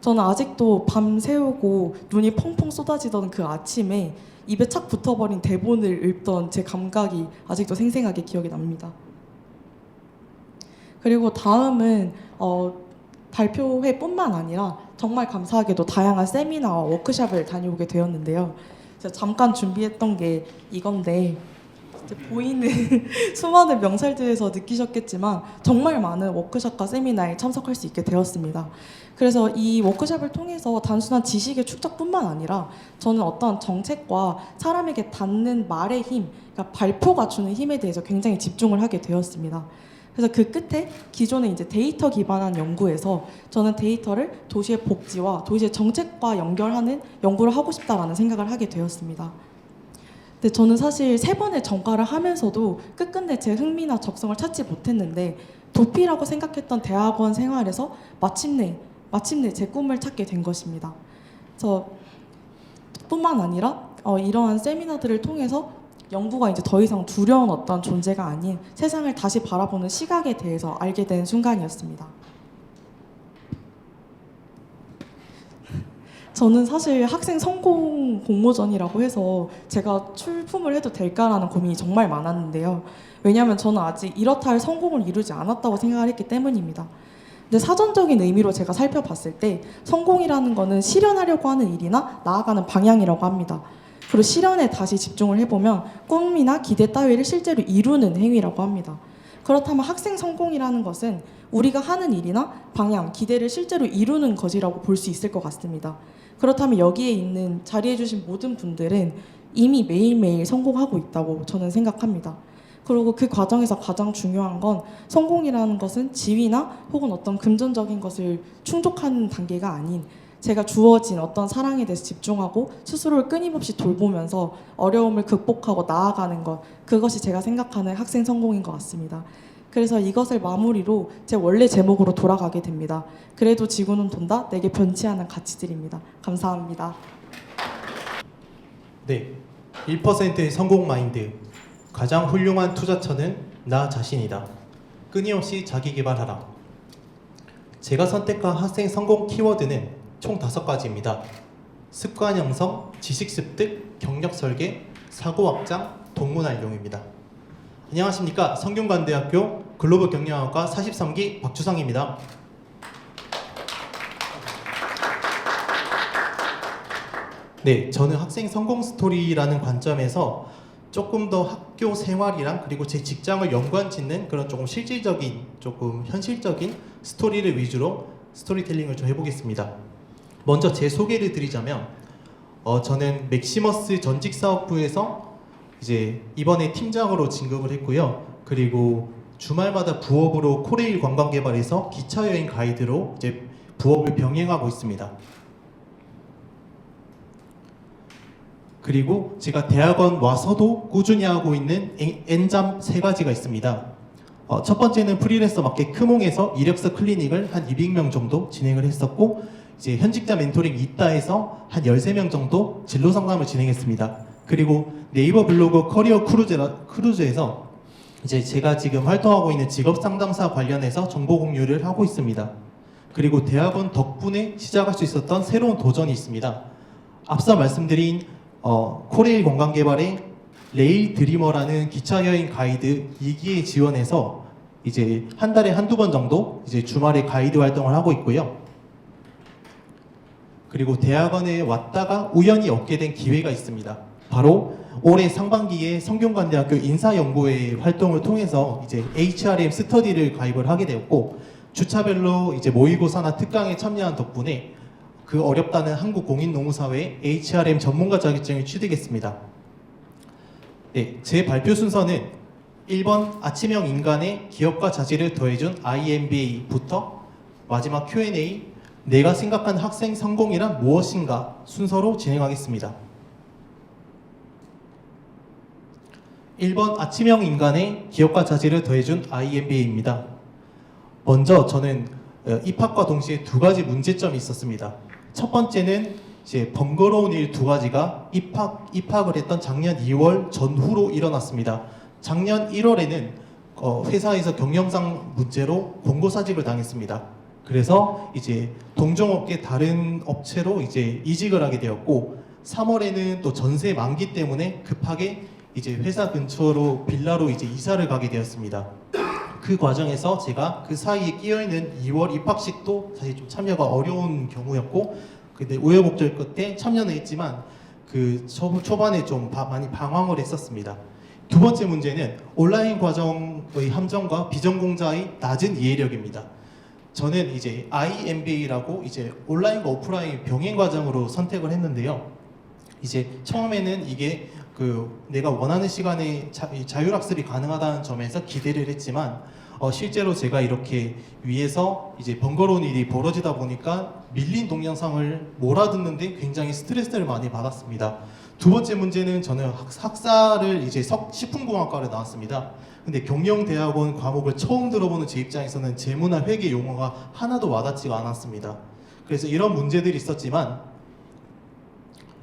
저는 아직도 밤 새우고 눈이 펑펑 쏟아지던 그 아침에 입에 착 붙어버린 대본을 읽던 제 감각이 아직도 생생하게 기억이 납니다. 그리고 다음은 발표회뿐만 아니라 정말 감사하게도 다양한 세미나와 워크숍을 다녀오게 되었는데요. 제가 잠깐 준비했던 게 이건데 이제 보이는 수많은 명찰들에서 느끼셨겠지만 정말 많은 워크숍과 세미나에 참석할 수 있게 되었습니다. 그래서 이 워크숍을 통해서 단순한 지식의 축적뿐만 아니라 저는 어떤 정책과 사람에게 닿는 말의 힘, 그러니까 발표가 주는 힘에 대해서 굉장히 집중을 하게 되었습니다. 그래서 그 끝에 기존의 이제 데이터 기반한 연구에서 저는 데이터를 도시의 복지와 도시의 정책과 연결하는 연구를 하고 싶다라는 생각을 하게 되었습니다. 근데 저는 사실 3번의 전과를 하면서도 끝끝내 제 흥미나 적성을 찾지 못했는데 도피라고 생각했던 대학원 생활에서 마침내 제 꿈을 찾게 된 것입니다. 그래서 뿐만 아니라 이러한 세미나들을 통해서 연구가 이제 더 이상 두려운 어떤 존재가 아닌 세상을 다시 바라보는 시각에 대해서 알게 된 순간이었습니다. 저는 사실 학생 성공 공모전이라고 해서 제가 출품을 해도 될까라는 고민이 정말 많았는데요. 왜냐하면 저는 아직 이렇다 할 성공을 이루지 않았다고 생각을 했기 때문입니다. 근데 사전적인 의미로 제가 살펴봤을 때 성공이라는 거는 실현하려고 하는 일이나 나아가는 방향이라고 합니다. 그리고 실현에 다시 집중을 해보면 꿈이나 기대 따위를 실제로 이루는 행위라고 합니다. 그렇다면 학생 성공이라는 것은 우리가 하는 일이나 방향, 기대를 실제로 이루는 것이라고 볼 수 있을 것 같습니다. 그렇다면 여기에 있는 자리해 주신 모든 분들은 이미 매일매일 성공하고 있다고 저는 생각합니다. 그리고 그 과정에서 가장 중요한 건 성공이라는 것은 지위나 혹은 어떤 금전적인 것을 충족하는 단계가 아닌 제가 주어진 어떤 사랑에 대해서 집중하고 스스로를 끊임없이 돌보면서 어려움을 극복하고 나아가는 것, 그것이 제가 생각하는 학생 성공인 것 같습니다. 그래서 이것을 마무리로 제 원래 제목으로 돌아가게 됩니다. 그래도 지구는 돈다, 내게 변치 않은 가치들입니다. 감사합니다. 네, 1%의 성공 마인드. 가장 훌륭한 투자처는 나 자신이다. 끊임없이 자기 개발하라. 제가 선택한 학생 성공 키워드는 총 5가지입니다. 습관 형성, 지식 습득, 경력 설계, 사고 확장, 동문 활용입니다. 안녕하십니까. 성균관대학교 글로벌 경영학과 43기 박주상입니다. 네, 저는 학생 성공 스토리라는 관점에서 조금 더 학교 생활이랑 그리고 제 직장을 연관 짓는 그런 조금 실질적인, 조금 현실적인 스토리를 위주로 스토리텔링을 좀 해보겠습니다. 먼저 제 소개를 드리자면 저는 맥시머스 전직사업부에서 이제 이번에 팀장으로 진급을 했고요. 그리고 주말마다 부업으로 코레일 관광개발에서 기차여행 가이드로 이제 부업을 병행하고 있습니다. 그리고 제가 대학원 와서도 꾸준히 하고 있는 N잠 3가지가 있습니다. 첫 번째는 프리랜서 마켓 크몽에서 이력서 클리닉을 한 200명 정도 진행을 했었고, 이제 현직자 멘토링 이따에서 한 13명 정도 진로 상담을 진행했습니다. 그리고 네이버 블로그 커리어 크루즈에서 이제 제가 지금 활동하고 있는 직업 상담사 관련해서 정보 공유를 하고 있습니다. 그리고 대학원 덕분에 시작할 수 있었던 새로운 도전이 있습니다. 앞서 말씀드린 코레일 관광개발의 레일 드리머라는 기차 여행 가이드 2기에 지원해서 이제 한 달에 한두 번 정도 이제 주말에 가이드 활동을 하고 있고요. 그리고 대학원에 왔다가 우연히 얻게 된 기회가 있습니다. 바로 올해 상반기에 성균관대학교 인사연구회 활동을 통해서 이제 HRM 스터디를 가입을 하게 되었고, 주차별로 이제 모의고사나 특강에 참여한 덕분에 그 어렵다는 한국공인노무사회 HRM 전문가 자격증을 취득했습니다. 네, 제 발표 순서는 1번 아침형 인간의 기업가 자질을 더해준 IMBA부터 마지막 Q&A, 내가 생각하는 학생 성공이란 무엇인가 순서로 진행하겠습니다. 1번 아침형 인간의 기억과 자질을 더해준 IMBA입니다. 먼저 저는 입학과 동시에 두 가지 문제점이 있었습니다. 첫 번째는 이제 번거로운 일 두 가지가 입학을 했던 작년 2월 전후로 일어났습니다. 작년 1월에는 회사에서 경영상 문제로 공고사직을 당했습니다. 그래서 이제 동종업계 다른 업체로 이제 이직을 하게 되었고, 3월에는 또 전세 만기 때문에 급하게 이제 회사 근처로 빌라로 이제 이사를 가게 되었습니다. 그 과정에서 제가 그 사이에 끼어있는 2월 입학식도 사실 좀 참여가 어려운 경우였고, 근데 우여곡절 끝에 참여는 했지만 그 초반에 좀 많이 방황을 했었습니다. 두 번째 문제는 온라인 과정의 함정과 비전공자의 낮은 이해력입니다. 저는 이제 IMBA라고 이제 온라인과 오프라인 병행 과정으로 선택을 했는데요. 이제 처음에는 이게 내가 원하는 시간에 자율학습이 가능하다는 점에서 기대를 했지만 실제로 제가 이렇게 위에서 이제 번거로운 일이 벌어지다 보니까 밀린 동영상을 몰아듣는데 굉장히 스트레스를 많이 받았습니다. 두 번째 문제는 저는 학사를 이제 식품공학과를 나왔습니다. 근데 경영대학원 과목을 처음 들어보는 제 입장에서는 재무나 회계 용어가 하나도 와닿지가 않았습니다. 그래서 이런 문제들이 있었지만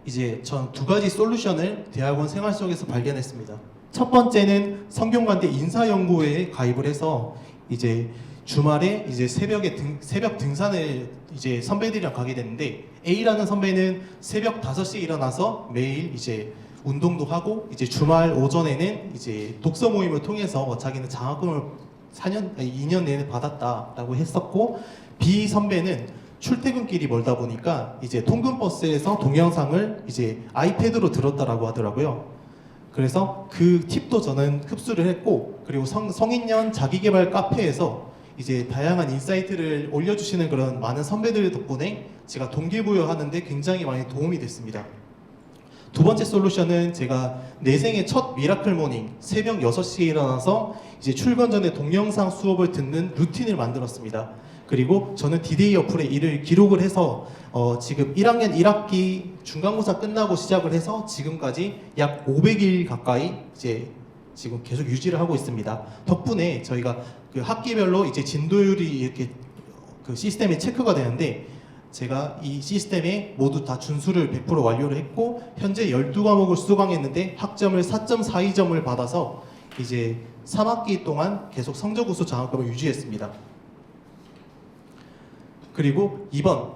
이제 전 두 가지 솔루션을 대학원 생활 속에서 발견했습니다. 첫 번째는 성균관대 인사연구회에 가입을 해서 이제 주말에 이제 새벽 등산을 이제 선배들이랑 가게 됐는데, A라는 선배는 새벽 5시에 일어나서 매일 이제 운동도 하고, 이제 주말 오전에는 이제 독서 모임을 통해서 자기는 장학금을 2년 내내 받았다라고 했었고, B 선배는 출퇴근길이 멀다 보니까 이제 통근버스에서 동영상을 이제 아이패드로 들었다라고 하더라고요. 그래서 그 팁도 저는 흡수를 했고, 그리고 성인연 자기개발 카페에서 이제 다양한 인사이트를 올려주시는 그런 많은 선배들 덕분에 제가 동기부여하는데 굉장히 많이 도움이 됐습니다. 두 번째 솔루션은 제가 내 생애 첫 미라클 모닝 새벽 6시에 일어나서 이제 출근 전에 동영상 수업을 듣는 루틴을 만들었습니다. 그리고 저는 디데이 어플에 이를 기록을 해서 지금 1학년 1학기 중간고사 끝나고 시작을 해서 지금까지 약 500일 가까이 이제 지금 계속 유지를 하고 있습니다. 덕분에 저희가 그 학기별로 이제 진도율이 이렇게 그 시스템에 체크가 되는데, 제가 이 시스템에 모두 다 준수를 100% 완료를 했고, 현재 12과목을 수강했는데 학점을 4.42점을 받아서 이제 3학기 동안 계속 성적 우수 장학금을 유지했습니다. 그리고 2번,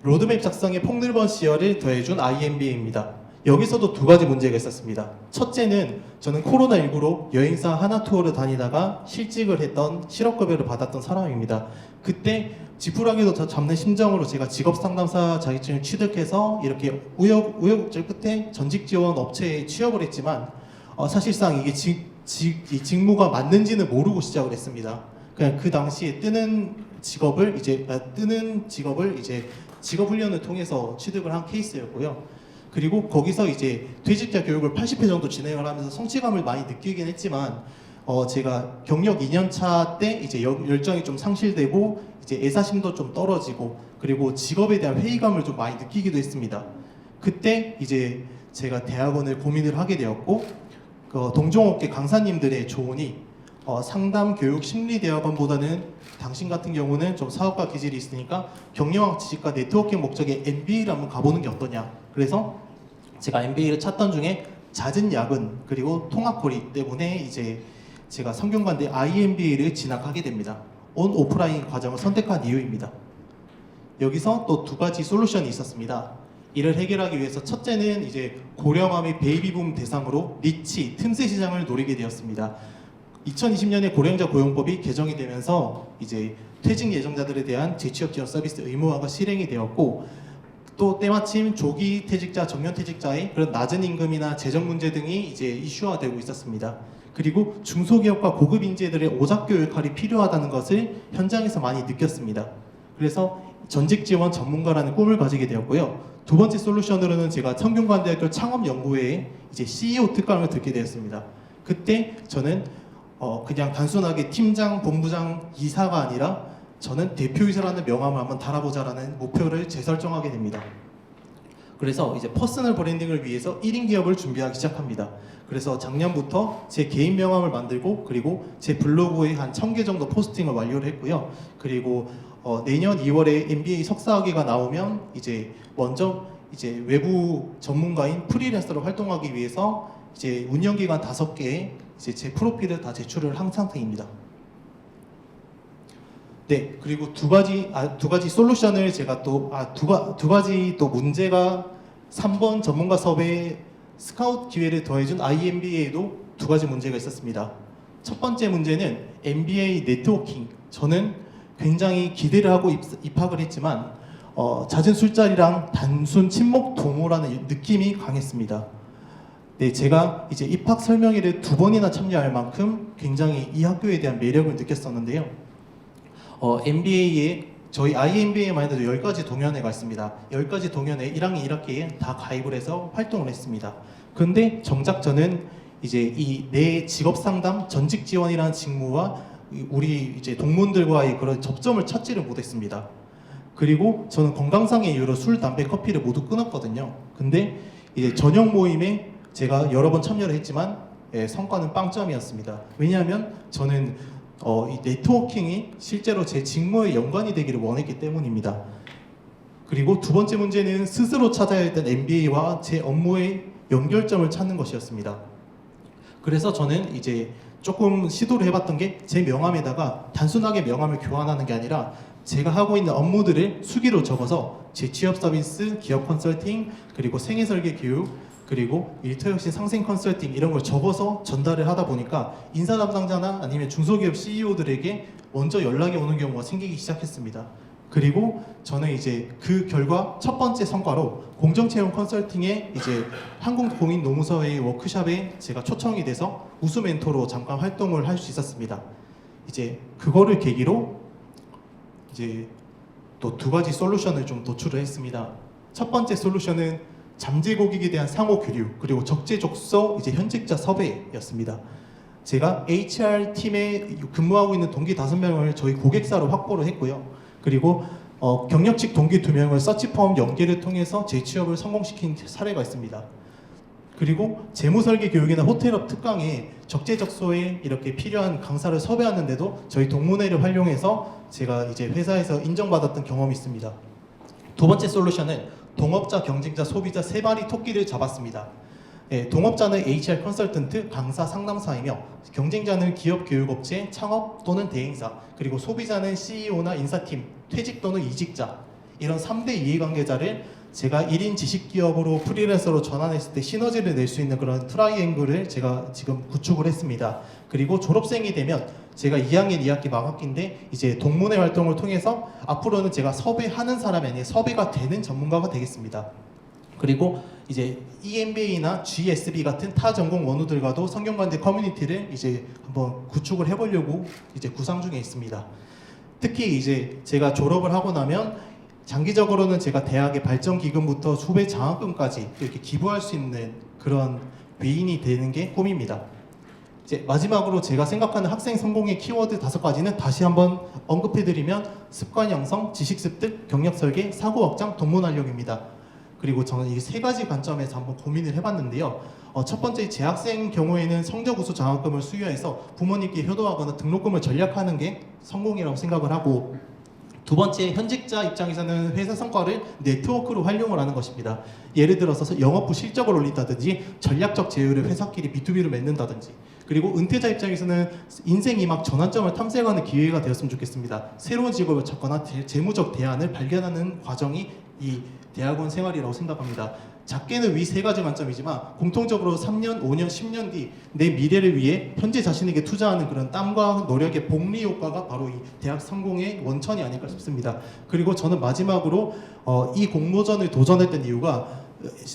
로드맵 작성에 폭넓은 시야를 더해준 IMBA입니다. 여기서도 두 가지 문제가 있었습니다. 첫째는 저는 코로나19로 여행사 하나 투어를 다니다가 실직을 했던 실업급여를 받았던 사람입니다. 그때 지푸라기도 잡는 심정으로 제가 직업상담사 자격증을 취득해서 이렇게 우여곡절 끝에 전직 지원 업체에 취업을 했지만 사실상 이게 이 직무가 맞는지는 모르고 시작을 했습니다. 그냥 그 당시에 뜨는 직업을 이제 직업 훈련을 통해서 취득을 한 케이스였고요. 그리고 거기서 이제 퇴직자 교육을 80회 정도 진행을 하면서 성취감을 많이 느끼긴 했지만 제가 경력 2년차 때 이제 열정이 좀 상실되고 이제 애사심도 좀 떨어지고, 그리고 직업에 대한 회의감을 좀 많이 느끼기도 했습니다. 그때 이제 제가 대학원을 고민을 하게 되었고, 동종업계 강사님들의 조언이 상담 교육 심리대학원보다는 당신 같은 경우는 좀 사업가 기질이 있으니까 경영학 지식과 네트워킹 목적의 MBA를 한번 가보는 게 어떠냐. 그래서 제가 MBA를 찾던 중에 잦은 야근 그리고 통학거리 때문에 이제 제가 성균관대 IMBA를 진학하게 됩니다. 온 오프라인 과정을 선택한 이유입니다. 여기서 또 두 가지 솔루션이 있었습니다. 이를 해결하기 위해서 첫째는 이제 고령화 및 베이비붐 대상으로 니치, 틈새 시장을 노리게 되었습니다. 2020년에 고령자 고용법이 개정이 되면서 이제 퇴직 예정자들에 대한 재취업 지원 서비스 의무화가 실행이 되었고, 또 때마침 조기 퇴직자, 정년 퇴직자의 그런 낮은 임금이나 재정 문제 등이 이제 이슈화되고 있었습니다. 그리고 중소기업과 고급 인재들의 오작교 역할이 필요하다는 것을 현장에서 많이 느꼈습니다. 그래서 전직 지원 전문가라는 꿈을 가지게 되었고요. 두 번째 솔루션으로는 제가 성균관대학교 창업연구회에 이제 CEO 특강을 듣게 되었습니다. 그때 저는 그냥 단순하게 팀장, 본부장, 이사가 아니라 저는 대표이사라는 명함을 한번 달아보자라는 목표를 재설정하게 됩니다. 그래서 이제 퍼스널 브랜딩을 위해서 1인 기업을 준비하기 시작합니다. 그래서 작년부터 제 개인 명함을 만들고 그리고 제 블로그에 한 1000개 정도 포스팅을 완료를 했고요. 그리고 내년 2월에 MBA 석사학위가 나오면 이제 먼저 이제 외부 전문가인 프리랜서로 활동하기 위해서 이제 운영기간 5개에 이제 제 프로필을 다 제출을 한 상태입니다. 네, 그리고 두 가지 솔루션을 제가 두 가지 또 문제가 3번 전문가 섭외 스카우트 기회를 더해준 IMBA에도 두 가지 문제가 있었습니다. 첫 번째 문제는 MBA 네트워킹. 저는 굉장히 기대를 하고 입학을 했지만 잦은 술자리랑 단순 친목 도모라는 느낌이 강했습니다. 네, 제가 이제 입학 설명회를 2번이나 참여할 만큼 굉장히 이 학교에 대한 매력을 느꼈었는데요. MBA에 저희 IMBA에만 해도 10가지 동연회가 있습니다. 10가지 동연회 1학년 1학기에 다 가입을 해서 활동을 했습니다. 근데 정작 저는 이제 이 내 직업 상담, 전직 지원이라는 직무와 우리 이제 동문들과의 그런 접점을 찾지를 못했습니다. 그리고 저는 건강상의 이유로 술, 담배, 커피를 모두 끊었거든요. 근데 이제 저녁 모임에 제가 여러 번 참여를 했지만 성과는 빵점이었습니다. 왜냐하면 저는 이 네트워킹이 실제로 제 직무에 연관이 되기를 원했기 때문입니다. 그리고 두 번째 문제는 스스로 찾아야 했던 MBA와 제 업무의 연결점을 찾는 것이었습니다. 그래서 저는 이제 조금 시도를 해봤던 게 제 명함에다가 단순하게 명함을 교환하는 게 아니라 제가 하고 있는 업무들을 수기로 적어서 제 취업 서비스, 기업 컨설팅, 그리고 생애 설계 교육, 그리고 일터 혁신 상생 컨설팅 이런 걸 적어서 전달을 하다 보니까 인사 담당자나 아니면 중소기업 CEO들에게 먼저 연락이 오는 경우가 생기기 시작했습니다. 그리고 저는 이제 그 결과 첫 번째 성과로 공정채용 컨설팅에 이제 한국공인노무사회 워크숍에 제가 초청이 돼서 우수 멘토로 잠깐 활동을 할 수 있었습니다. 이제 그거를 계기로 이제 또 두 가지 솔루션을 좀 도출을 했습니다. 첫 번째 솔루션은 잠재 고객에 대한 상호 교류 그리고 적재적소 이제 현직자 섭외였습니다. 제가 HR 팀에 근무하고 있는 동기 5명을 저희 고객사로 확보를 했고요. 그리고 경력직 동기 2명을 서치펌 연계를 통해서 재취업을 성공시킨 사례가 있습니다. 그리고 재무설계 교육이나 호텔업 특강에 적재적소에 이렇게 필요한 강사를 섭외하는데도 저희 동문회를 활용해서 제가 이제 회사에서 인정받았던 경험이 있습니다. 두 번째 솔루션은 동업자, 경쟁자, 소비자 세 마리 토끼를 잡았습니다. 동업자는 HR 컨설턴트, 강사, 상담사이며 경쟁자는 기업 교육업체, 창업 또는 대행사, 그리고 소비자는 CEO나 인사팀, 퇴직 또는 이직자 이런 3대 이해관계자를 제가 1인 지식기업으로 프리랜서로 전환했을 때 시너지를 낼 수 있는 그런 트라이앵글을 제가 지금 구축을 했습니다. 그리고 졸업생이 되면 제가 2학년 2학기 막학기인데 이제 동문회 활동을 통해서 앞으로는 제가 섭외하는 사람이 아니라 섭외가 되는 전문가가 되겠습니다. 그리고 이제 EMBA나 GSB 같은 타 전공 원우들과도 성균관대 커뮤니티를 이제 한번 구축을 해보려고 이제 구상 중에 있습니다. 특히 이제 제가 졸업을 하고 나면 장기적으로는 제가 대학의 발전기금부터 후배 장학금까지 이렇게 기부할 수 있는 그런 외인이 되는 게 꿈입니다. 이제 마지막으로 제가 생각하는 학생 성공의 키워드 5가지는 다시 한번 언급해드리면 습관 형성, 지식 습득, 경력 설계, 사고 확장, 동문 활용입니다. 그리고 저는 이 3가지 관점에서 한번 고민을 해봤는데요. 첫 번째, 재학생 경우에는 성적 우수 장학금을 수여해서 부모님께 효도하거나 등록금을 전략하는 게 성공이라고 생각을 하고, 두 번째, 현직자 입장에서는 회사 성과를 네트워크로 활용을 하는 것입니다. 예를 들어서 영업부 실적을 올린다든지 전략적 제휴를 회사끼리 B2B로 맺는다든지, 그리고 은퇴자 입장에서는 인생 이막 전환점을 탐색하는 기회가 되었으면 좋겠습니다. 새로운 직업을 찾거나 재무적 대안을 발견하는 과정이 이 대학원 생활이라고 생각합니다. 작게는 위 3가지 관점이지만 공통적으로 3년, 5년, 10년 뒤 내 미래를 위해 현재 자신에게 투자하는 그런 땀과 노력의 복리 효과가 바로 이 대학 성공의 원천이 아닐까 싶습니다. 그리고 저는 마지막으로 이 공모전을 도전했던 이유가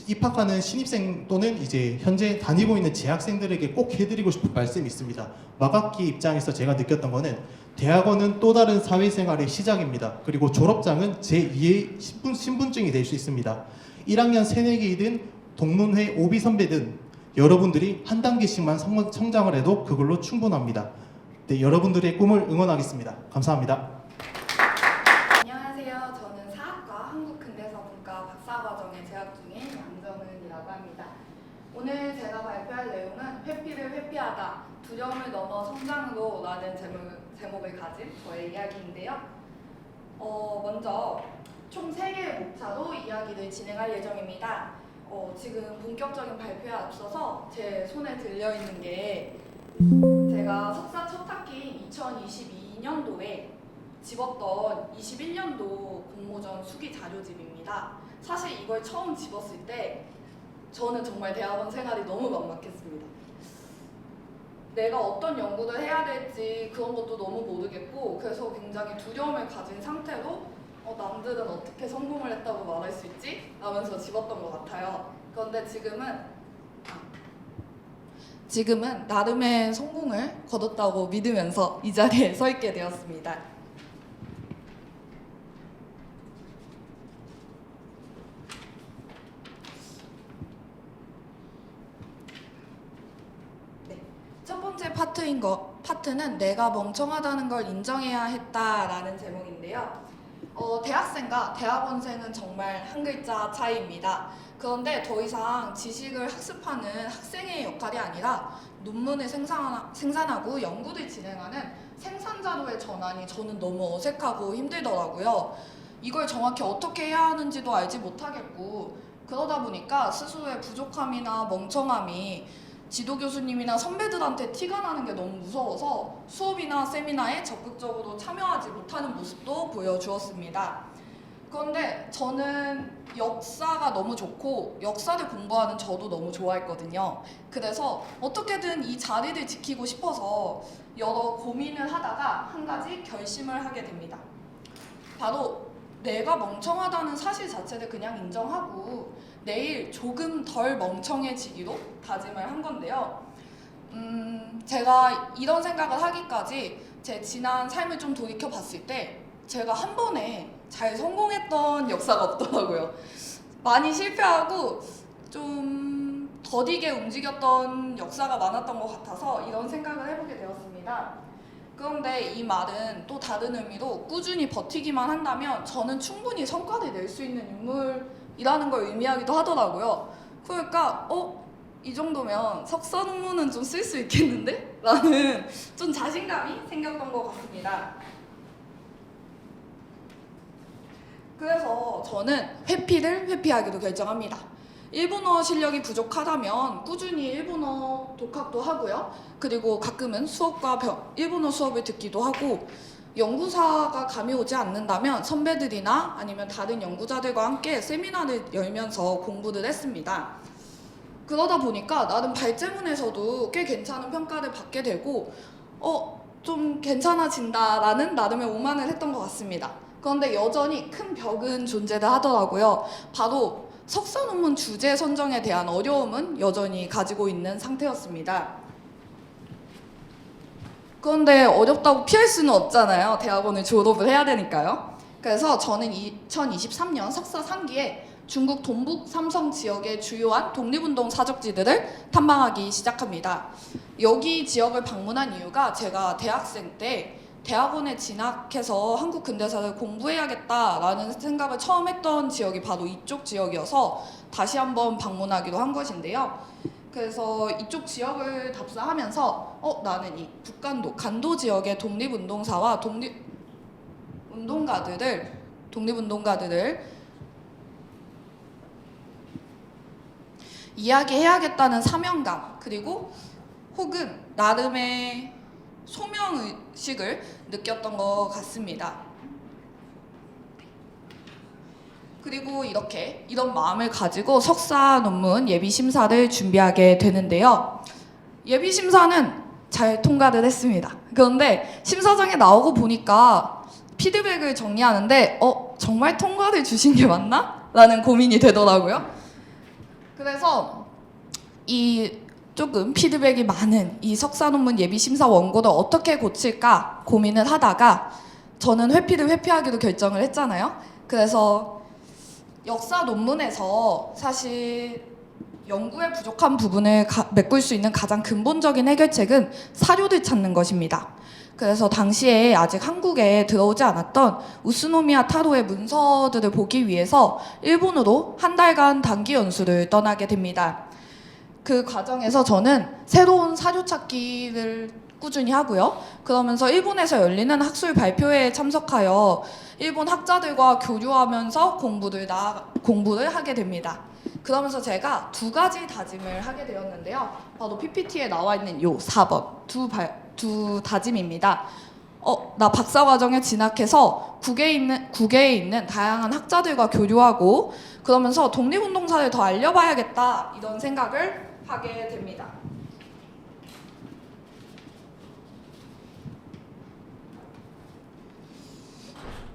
입학하는 신입생 또는 이제 현재 다니고 있는 재학생들에게 꼭 해드리고 싶은 말씀이 있습니다. 막학기 입장에서 제가 느꼈던 거는 대학원은 또 다른 사회생활의 시작입니다. 그리고 졸업장은 제2의 신분증이 될 수 있습니다. 1학년 새내기이든 동문회 오비 선배든 여러분들이 한 단계씩만 성장을 해도 그걸로 충분합니다. 네, 여러분들의 꿈을 응원하겠습니다. 감사합니다. 제가 발표할 내용은 회피를 회피하다, 두려움을 넘어 성장으로 라는 제목을 가진 저의 이야기인데요. 먼저 총 3개의 목차로 이야기를 진행할 예정입니다. 지금 본격적인 발표에 앞서서 제 손에 들려있는 게 제가 석사 첫 학기인 2022년도에 집었던 21년도 공모전 수기 자료집입니다. 사실 이걸 처음 집었을 때 저는 정말 대학원 생활이 너무 막막했습니다. 내가 어떤 연구를 해야 될지 그런 것도 너무 모르겠고, 그래서 굉장히 두려움을 가진 상태로 남들은 어떻게 성공을 했다고 말할 수 있지? 라면서 집었던 것 같아요. 그런데 지금은 나름의 성공을 거뒀다고 믿으면서 이 자리에 서 있게 되었습니다. 첫 번째 파트는 내가 멍청하다는 걸 인정해야 했다라는 제목인데요. 대학생과 대학원생은 정말 한 글자 차이입니다. 그런데 더 이상 지식을 학습하는 학생의 역할이 아니라 논문을 생산하고 연구를 진행하는 생산자로의 전환이 저는 너무 어색하고 힘들더라고요. 이걸 정확히 어떻게 해야 하는지도 알지 못하겠고, 그러다 보니까 스스로의 부족함이나 멍청함이 지도 교수님이나 선배들한테 티가 나는 게 너무 무서워서 수업이나 세미나에 적극적으로 참여하지 못하는 모습도 보여주었습니다. 그런데 저는 역사가 너무 좋고 역사를 공부하는 저도 너무 좋아했거든요. 그래서 어떻게든 이 자리를 지키고 싶어서 여러 고민을 하다가 한 가지 결심을 하게 됩니다. 바로 내가 멍청하다는 사실 자체를 그냥 인정하고 내일 조금 덜 멍청해지기로 다짐을 한 건데요. 제가 이런 생각을 하기까지 제 지난 삶을 좀 돌이켜 봤을 때 제가 한 번에 잘 성공했던 역사가 없더라고요. 많이 실패하고 좀 더디게 움직였던 역사가 많았던 것 같아서 이런 생각을 해보게 되었습니다. 그런데 이 말은 또 다른 의미로 꾸준히 버티기만 한다면 저는 충분히 성과를 낼 수 있는 인물이라는 걸 의미하기도 하더라고요. 그러니까 이 정도면 석사 논문은 좀 쓸 수 있겠는데? 라는 좀 자신감이 생겼던 것 같습니다. 그래서 저는 회피를 회피하기로 결정합니다. 일본어 실력이 부족하다면 꾸준히 일본어 독학도 하고요. 그리고 가끔은 일본어 수업을 듣기도 하고, 연구사가 감이 오지 않는다면 선배들이나 아니면 다른 연구자들과 함께 세미나를 열면서 공부를 했습니다. 그러다 보니까 나름 발제문에서도 꽤 괜찮은 평가를 받게 되고 좀 괜찮아진다라는 나름의 오만을 했던 것 같습니다. 그런데 여전히 큰 벽은 존재를 하더라고요. 바로 석사 논문 주제 선정에 대한 어려움은 여전히 가지고 있는 상태였습니다. 그런데 어렵다고 피할 수는 없잖아요. 대학원을 졸업을 해야 되니까요. 그래서 저는 2023년 석사 3기에 중국 동북 삼성 지역의 주요한 독립운동 사적지들을 탐방하기 시작합니다. 여기 지역을 방문한 이유가 제가 대학생 때 대학원에 진학해서 한국 근대사를 공부해야겠다라는 생각을 처음 했던 지역이 바로 이쪽 지역이어서 다시 한번 방문하기로 한 것인데요. 그래서 이쪽 지역을 답사하면서 나는 이 북간도, 간도 지역의 독립운동사와 독립운동가들을 이야기해야겠다는 사명감, 그리고 혹은 나름의 소명의식을 느꼈던 것 같습니다. 그리고 이런 마음을 가지고 석사 논문 예비심사를 준비하게 되는데요. 예비심사는 잘 통과를 했습니다. 그런데 심사장에 나오고 보니까 피드백을 정리하는데 정말 통과를 주신 게 맞나? 라는 고민이 되더라고요. 그래서 조금 피드백이 많은 이 석사 논문 예비심사 원고를 어떻게 고칠까 고민을 하다가 저는 회피를 회피하기로 결정을 했잖아요. 그래서 역사 논문에서 사실 연구에 부족한 부분을 메꿀 수 있는 가장 근본적인 해결책은 사료를 찾는 것입니다. 그래서 당시에 아직 한국에 들어오지 않았던 우스노미야 타로의 문서들을 보기 위해서 일본으로 한 달간 단기 연수를 떠나게 됩니다. 그 과정에서 저는 새로운 사료 찾기를 꾸준히 하고요. 그러면서 일본에서 열리는 학술 발표회에 참석하여 일본 학자들과 교류하면서 공부를 하게 됩니다. 그러면서 제가 두 가지 다짐을 하게 되었는데요. 바로 PPT에 나와 있는 요 4번 두 다짐입니다. 나 박사과정에 진학해서 국외에 있는 다양한 학자들과 교류하고 그러면서 독립운동사를 더 알려봐야겠다 이런 생각을 하게 됩니다.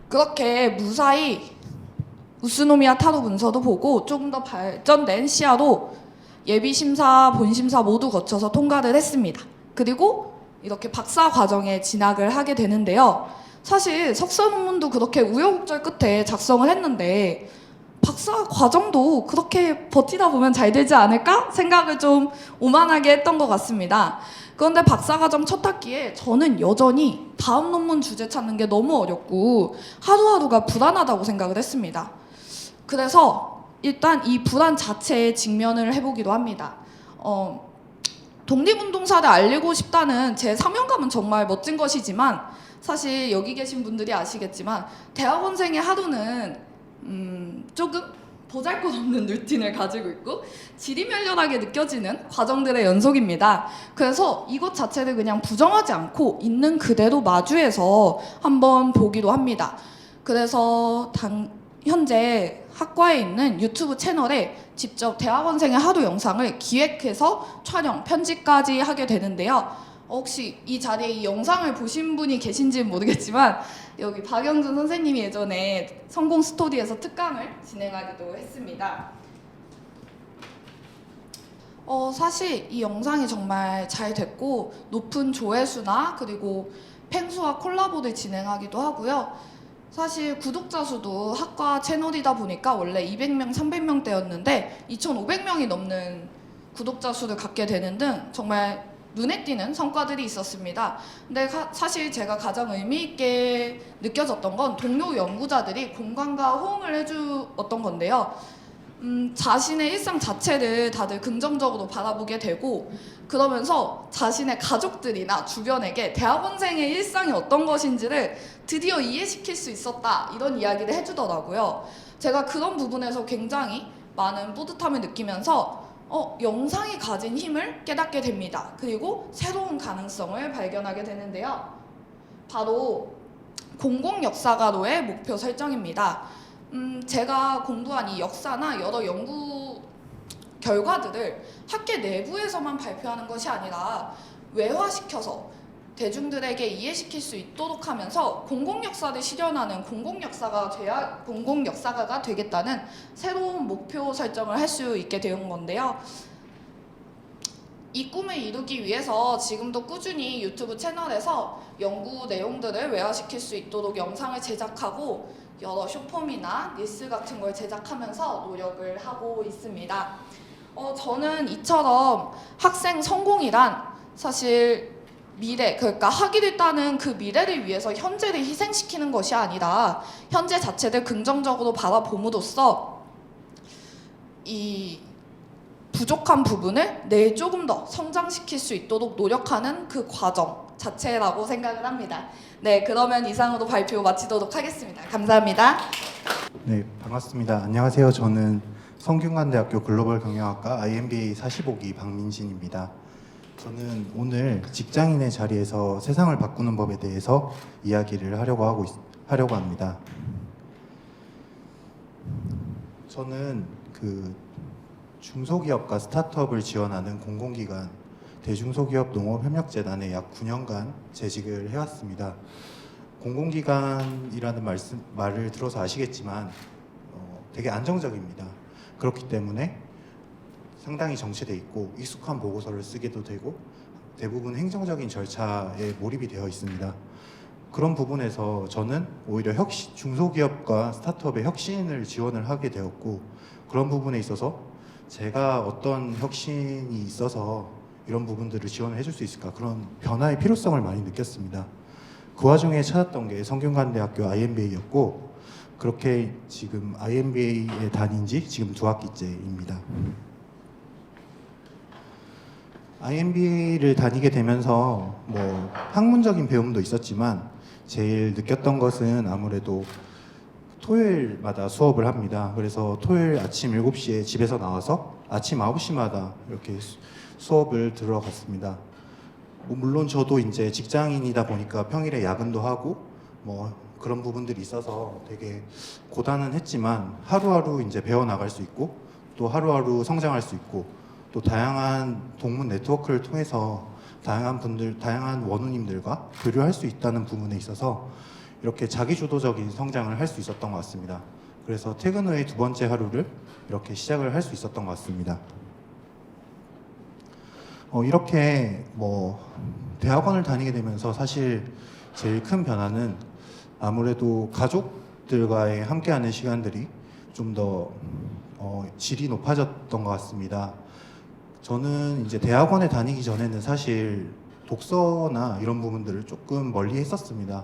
그렇게 무사히 우스노미야 타로 문서도 보고 조금 더 발전된 시야로 예비심사, 본심사 모두 거쳐서 통과를 했습니다. 그리고 이렇게 박사 과정에 진학을 하게 되는데요. 사실 석사 논문도 그렇게 우여곡절 끝에 작성을 했는데 박사 과정도 그렇게 버티다 보면 잘 되지 않을까 생각을 좀 오만하게 했던 것 같습니다. 그런데 박사 과정 첫 학기에 저는 여전히 다음 논문 주제 찾는 게 너무 어렵고 하루하루가 불안하다고 생각을 했습니다. 그래서 일단 이 불안 자체에 직면을 해보기도 합니다. 독립운동사를 알리고 싶다는 제 사명감은 정말 멋진 것이지만 사실 여기 계신 분들이 아시겠지만 대학원생의 하루는 조금 보잘것없는 루틴을 가지고 있고 지리멸렬하게 느껴지는 과정들의 연속입니다. 그래서 이것 자체를 그냥 부정하지 않고 있는 그대로 마주해서 한번 보기도 합니다. 그래서 현재 학과에 있는 유튜브 채널에 직접 대학원생의 하루 영상을 기획해서 촬영, 편집까지 하게 되는데요. 혹시 이 자리에 이 영상을 보신 분이 계신지는 모르겠지만 여기 박영준 선생님이 예전에 성공 스토리에서 특강을 진행하기도 했습니다. 사실 이 영상이 정말 잘 됐고 높은 조회수나 그리고 팬수와 콜라보를 진행하기도 하고요. 사실 구독자 수도 학과 채널이다 보니까 원래 200명, 300명대였는데 2,500명이 넘는 구독자 수를 갖게 되는 등 정말 눈에 띄는 성과들이 있었습니다. 근데 사실 제가 가장 의미 있게 느껴졌던 건 동료 연구자들이 공감과 호응을 해주었던 건데요. 자신의 일상 자체를 다들 긍정적으로 바라보게 되고 그러면서 자신의 가족들이나 주변에게 대학원생의 일상이 어떤 것인지를 드디어 이해시킬 수 있었다 이런 이야기를 해주더라고요. 제가 그런 부분에서 굉장히 많은 뿌듯함을 느끼면서 영상이 가진 힘을 깨닫게 됩니다. 그리고 새로운 가능성을 발견하게 되는데요. 바로 공공역사가로의 목표 설정입니다. 제가 공부한 이 역사나 여러 연구 결과들을 학계 내부에서만 발표하는 것이 아니라 외화시켜서 대중들에게 이해시킬 수 있도록 하면서 공공역사를 실현하는 공공역사가가 되겠다는 새로운 목표 설정을 할 수 있게 된 건데요. 이 꿈을 이루기 위해서 지금도 꾸준히 유튜브 채널에서 연구 내용들을 외화시킬 수 있도록 영상을 제작하고 여러 쇼폼이나 릴스 같은 걸 제작하면서 노력을 하고 있습니다. 저는 이처럼 학생 성공이란 사실 미래, 그러니까 하기를 따는 그 미래를 위해서 현재를 희생시키는 것이 아니라 현재 자체를 긍정적으로 바라봄으로써 이 부족한 부분을 내일 조금 더 성장시킬 수 있도록 노력하는 그 과정 자체라고 생각을 합니다. 네, 그러면 이상으로 발표 마치도록 하겠습니다. 감사합니다. 네, 반갑습니다. 안녕하세요. 저는 성균관대학교 글로벌 경영학과 IMBA 45기 박민진입니다. 저는 오늘 직장인의 자리에서 세상을 바꾸는 법에 대해서 이야기를 하려고 합니다. 저는 그 중소기업과 스타트업을 지원하는 공공기관 대중소기업 농업협력재단에 약 9년간 재직을 해왔습니다. 공공기관이라는 말을 들어서 아시겠지만 되게 안정적입니다. 그렇기 때문에 상당히 정체돼 있고 익숙한 보고서를 쓰게도 되고 대부분 행정적인 절차에 몰입이 되어 있습니다. 그런 부분에서 저는 오히려 중소기업과 스타트업의 혁신을 지원을 하게 되었고 그런 부분에 있어서 제가 어떤 혁신이 있어서 이런 부분들을 지원을 해줄 수 있을까 그런 변화의 필요성을 많이 느꼈습니다. 그 와중에 찾았던 게 성균관대학교 IMBA였고 그렇게 지금 IMBA에 다닌 지 지금 2학기째입니다. IMB를 다니게 되면서 뭐 학문적인 배움도 있었지만 제일 느꼈던 것은 아무래도 토요일마다 수업을 합니다. 그래서 토요일 아침 7시에 집에서 나와서 아침 9시마다 이렇게 수업을 들어갔습니다. 뭐 물론 저도 이제 직장인이다 보니까 평일에 야근도 하고 뭐 그런 부분들이 있어서 되게 고단은 했지만 하루하루 이제 배워나갈 수 있고 또 하루하루 성장할 수 있고 또 다양한 동문 네트워크를 통해서 다양한 원우님들과 교류할 수 있다는 부분에 있어서 이렇게 자기주도적인 성장을 할 수 있었던 것 같습니다. 그래서 퇴근 후에 두 번째 하루를 이렇게 시작을 할 수 있었던 것 같습니다. 이렇게 뭐 대학원을 다니게 되면서 사실 제일 큰 변화는 아무래도 가족들과의 함께하는 시간들이 좀 더 질이 높아졌던 것 같습니다. 저는 이제 대학원에 다니기 전에는 사실 독서나 이런 부분들을 조금 멀리 했었습니다.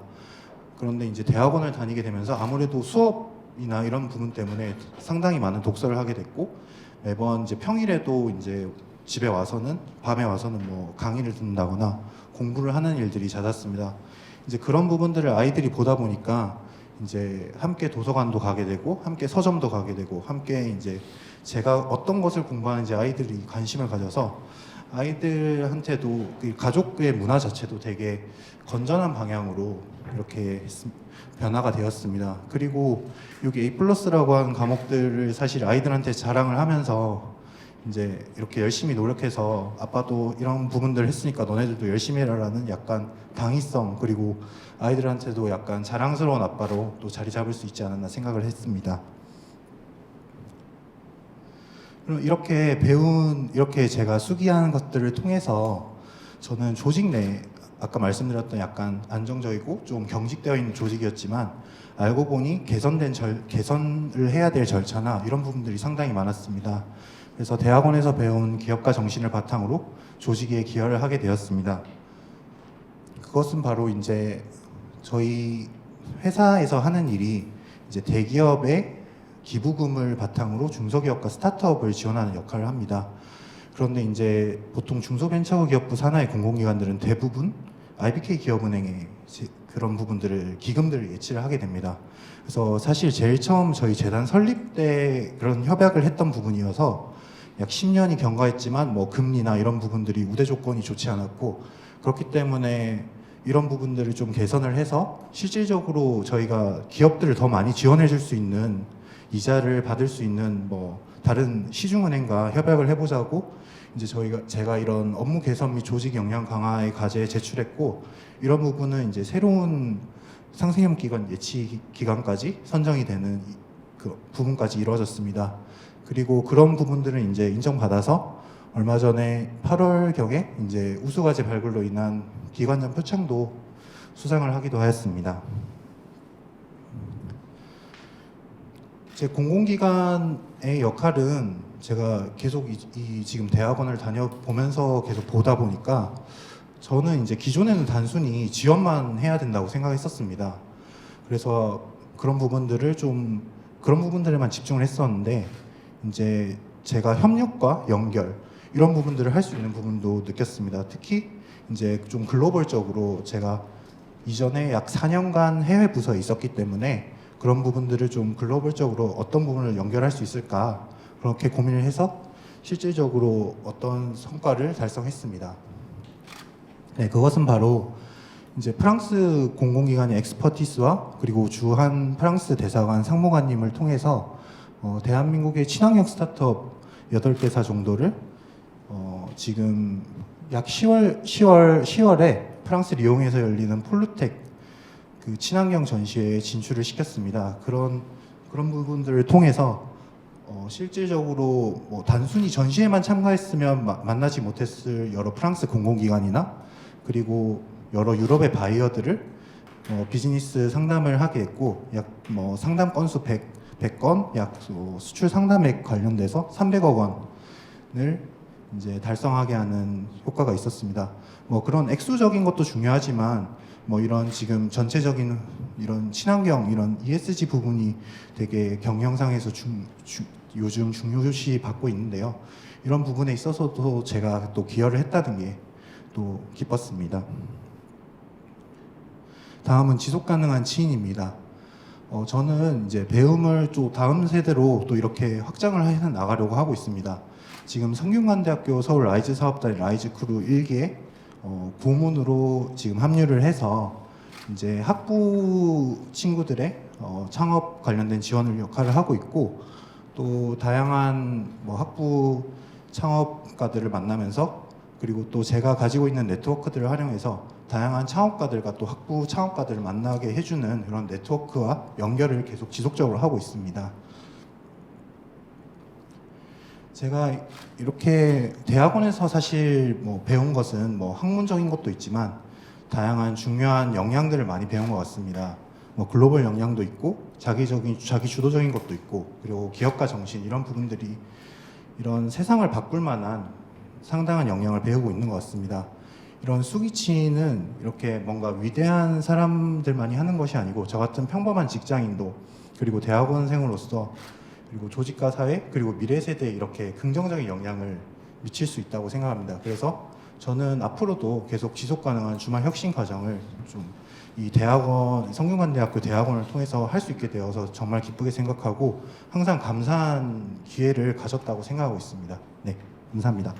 그런데 이제 대학원을 다니게 되면서 아무래도 수업이나 이런 부분 때문에 상당히 많은 독서를 하게 됐고 매번 이제 평일에도 이제 집에 와서는 밤에 와서는 뭐 강의를 듣는다거나 공부를 하는 일들이 잦았습니다. 이제 그런 부분들을 아이들이 보다 보니까 이제 함께 도서관도 가게 되고 함께 서점도 가게 되고 함께 이제 제가 어떤 것을 공부하는지 아이들이 관심을 가져서 아이들한테도 그 가족의 문화 자체도 되게 건전한 방향으로 이렇게 변화가 되었습니다. 그리고 여기 A+라고 하는 과목들을 사실 아이들한테 자랑을 하면서 이제 이렇게 열심히 노력해서 아빠도 이런 부분들을 했으니까 너네들도 열심히 해라라는 약간 당위성 그리고 아이들한테도 약간 자랑스러운 아빠로 또 자리 잡을 수 있지 않았나 생각을 했습니다. 그럼 이렇게 제가 수기하는 것들을 통해서 저는 조직 내 아까 말씀드렸던 약간 안정적이고 좀 경직되어 있는 조직이었지만 알고 보니 개선을 해야 될 절차나 이런 부분들이 상당히 많았습니다. 그래서 대학원에서 배운 기업가 정신을 바탕으로 조직에 기여를 하게 되었습니다. 그것은 바로 이제 저희 회사에서 하는 일이 이제 대기업의 기부금을 바탕으로 중소기업과 스타트업을 지원하는 역할을 합니다. 그런데 이제 보통 중소벤처기업부 산하의 공공기관들은 대부분 IBK 기업은행에 그런 부분들을 기금들을 예치를 하게 됩니다. 그래서 사실 제일 처음 저희 재단 설립 때 그런 협약을 했던 부분이어서 약 10년이 경과했지만 뭐 금리나 이런 부분들이 우대 조건이 좋지 않았고 그렇기 때문에 이런 부분들을 좀 개선을 해서 실질적으로 저희가 기업들을 더 많이 지원해 줄 수 있는 이자를 받을 수 있는 뭐 다른 시중은행과 협약을 해보자고 이제 제가 이런 업무 개선 및 조직 역량 강화의 과제에 제출했고 이런 부분은 이제 새로운 상생협 기관 예치 기간까지 선정이 되는 그 부분까지 이루어졌습니다. 그리고 그런 부분들은 이제 인정받아서 얼마 전에 8월경에 이제 우수과제 발굴로 인한 기관장 표창도 수상을 하기도 하였습니다. 제 공공기관의 역할은 제가 계속 지금 대학원을 다녀보면서 계속 보다 보니까 저는 이제 기존에는 단순히 지원만 해야 된다고 생각했었습니다. 그래서 그런 부분들에만 집중을 했었는데 이제 제가 협력과 연결 이런 부분들을 할 수 있는 부분도 느꼈습니다. 특히 이제 좀 글로벌적으로 제가 이전에 약 4년간 해외 부서에 있었기 때문에 그런 부분들을 좀 글로벌적으로 어떤 부분을 연결할 수 있을까 그렇게 고민을 해서 실질적으로 어떤 성과를 달성했습니다. 네, 그것은 바로 이제 프랑스 공공기관의 엑스퍼티스와 그리고 주한 프랑스 대사관 상무관님을 통해서 대한민국의 친환경 스타트업 8개사 정도를 지금 약 10월에 프랑스 리옹에서 열리는 폴루텍 그 친환경 전시회에 진출을 시켰습니다. 그런 부분들을 통해서 실질적으로 뭐 단순히 전시회만 참가했으면 만나지 못했을 여러 프랑스 공공기관이나 그리고 여러 유럽의 바이어들을 비즈니스 상담을 하게 했고 약 뭐 상담 건수 100건 약 수출 상담액 관련돼서 300억 원을 이제 달성하게 하는 효과가 있었습니다. 뭐 그런 액수적인 것도 중요하지만 뭐 이런 지금 전체적인 이런 친환경 이런 ESG 부분이 되게 경영상에서 요즘 중요시 받고 있는데요. 이런 부분에 있어서도 제가 또 기여를 했다는 게 또 기뻤습니다. 다음은 지속 가능한 치인입니다. 저는 이제 배움을 또 다음 세대로 또 이렇게 확장을 해 나가려고 하고 있습니다. 지금 성균관대학교 서울 라이즈 사업단의 라이즈 크루 1기에 고문으로 지금 합류를 해서 이제 학부 친구들의 창업 관련된 지원을 역할을 하고 있고, 또 다양한 학부 창업가들을 만나면서, 그리고 또 제가 가지고 있는 네트워크들을 활용해서 다양한 창업가들과 또 학부 창업가들을 만나게 해주는 그런 네트워크와 연결을 계속 지속적으로 하고 있습니다. 제가 이렇게 대학원에서 사실 배운 것은 학문적인 것도 있지만 다양한 중요한 역량들을 많이 배운 것 같습니다. 글로벌 역량도 있고 자기 주도적인 것도 있고, 그리고 기업가 정신, 이런 부분들이 이런 세상을 바꿀 만한 상당한 역량을 배우고 있는 것 같습니다. 이런 수기치는 이렇게 뭔가 위대한 사람들만이 하는 것이 아니고 저 같은 평범한 직장인도, 그리고 대학원생으로서, 그리고 조직가 사회, 그리고 미래 세대에 이렇게 긍정적인 영향을 미칠 수 있다고 생각합니다. 그래서 저는 앞으로도 계속 지속 가능한 주말 혁신 과정을 좀 이 대학원, 성균관대학교 대학원을 통해서 할 수 있게 되어서 정말 기쁘게 생각하고 항상 감사한 기회를 가졌다고 생각하고 있습니다. 네, 감사합니다.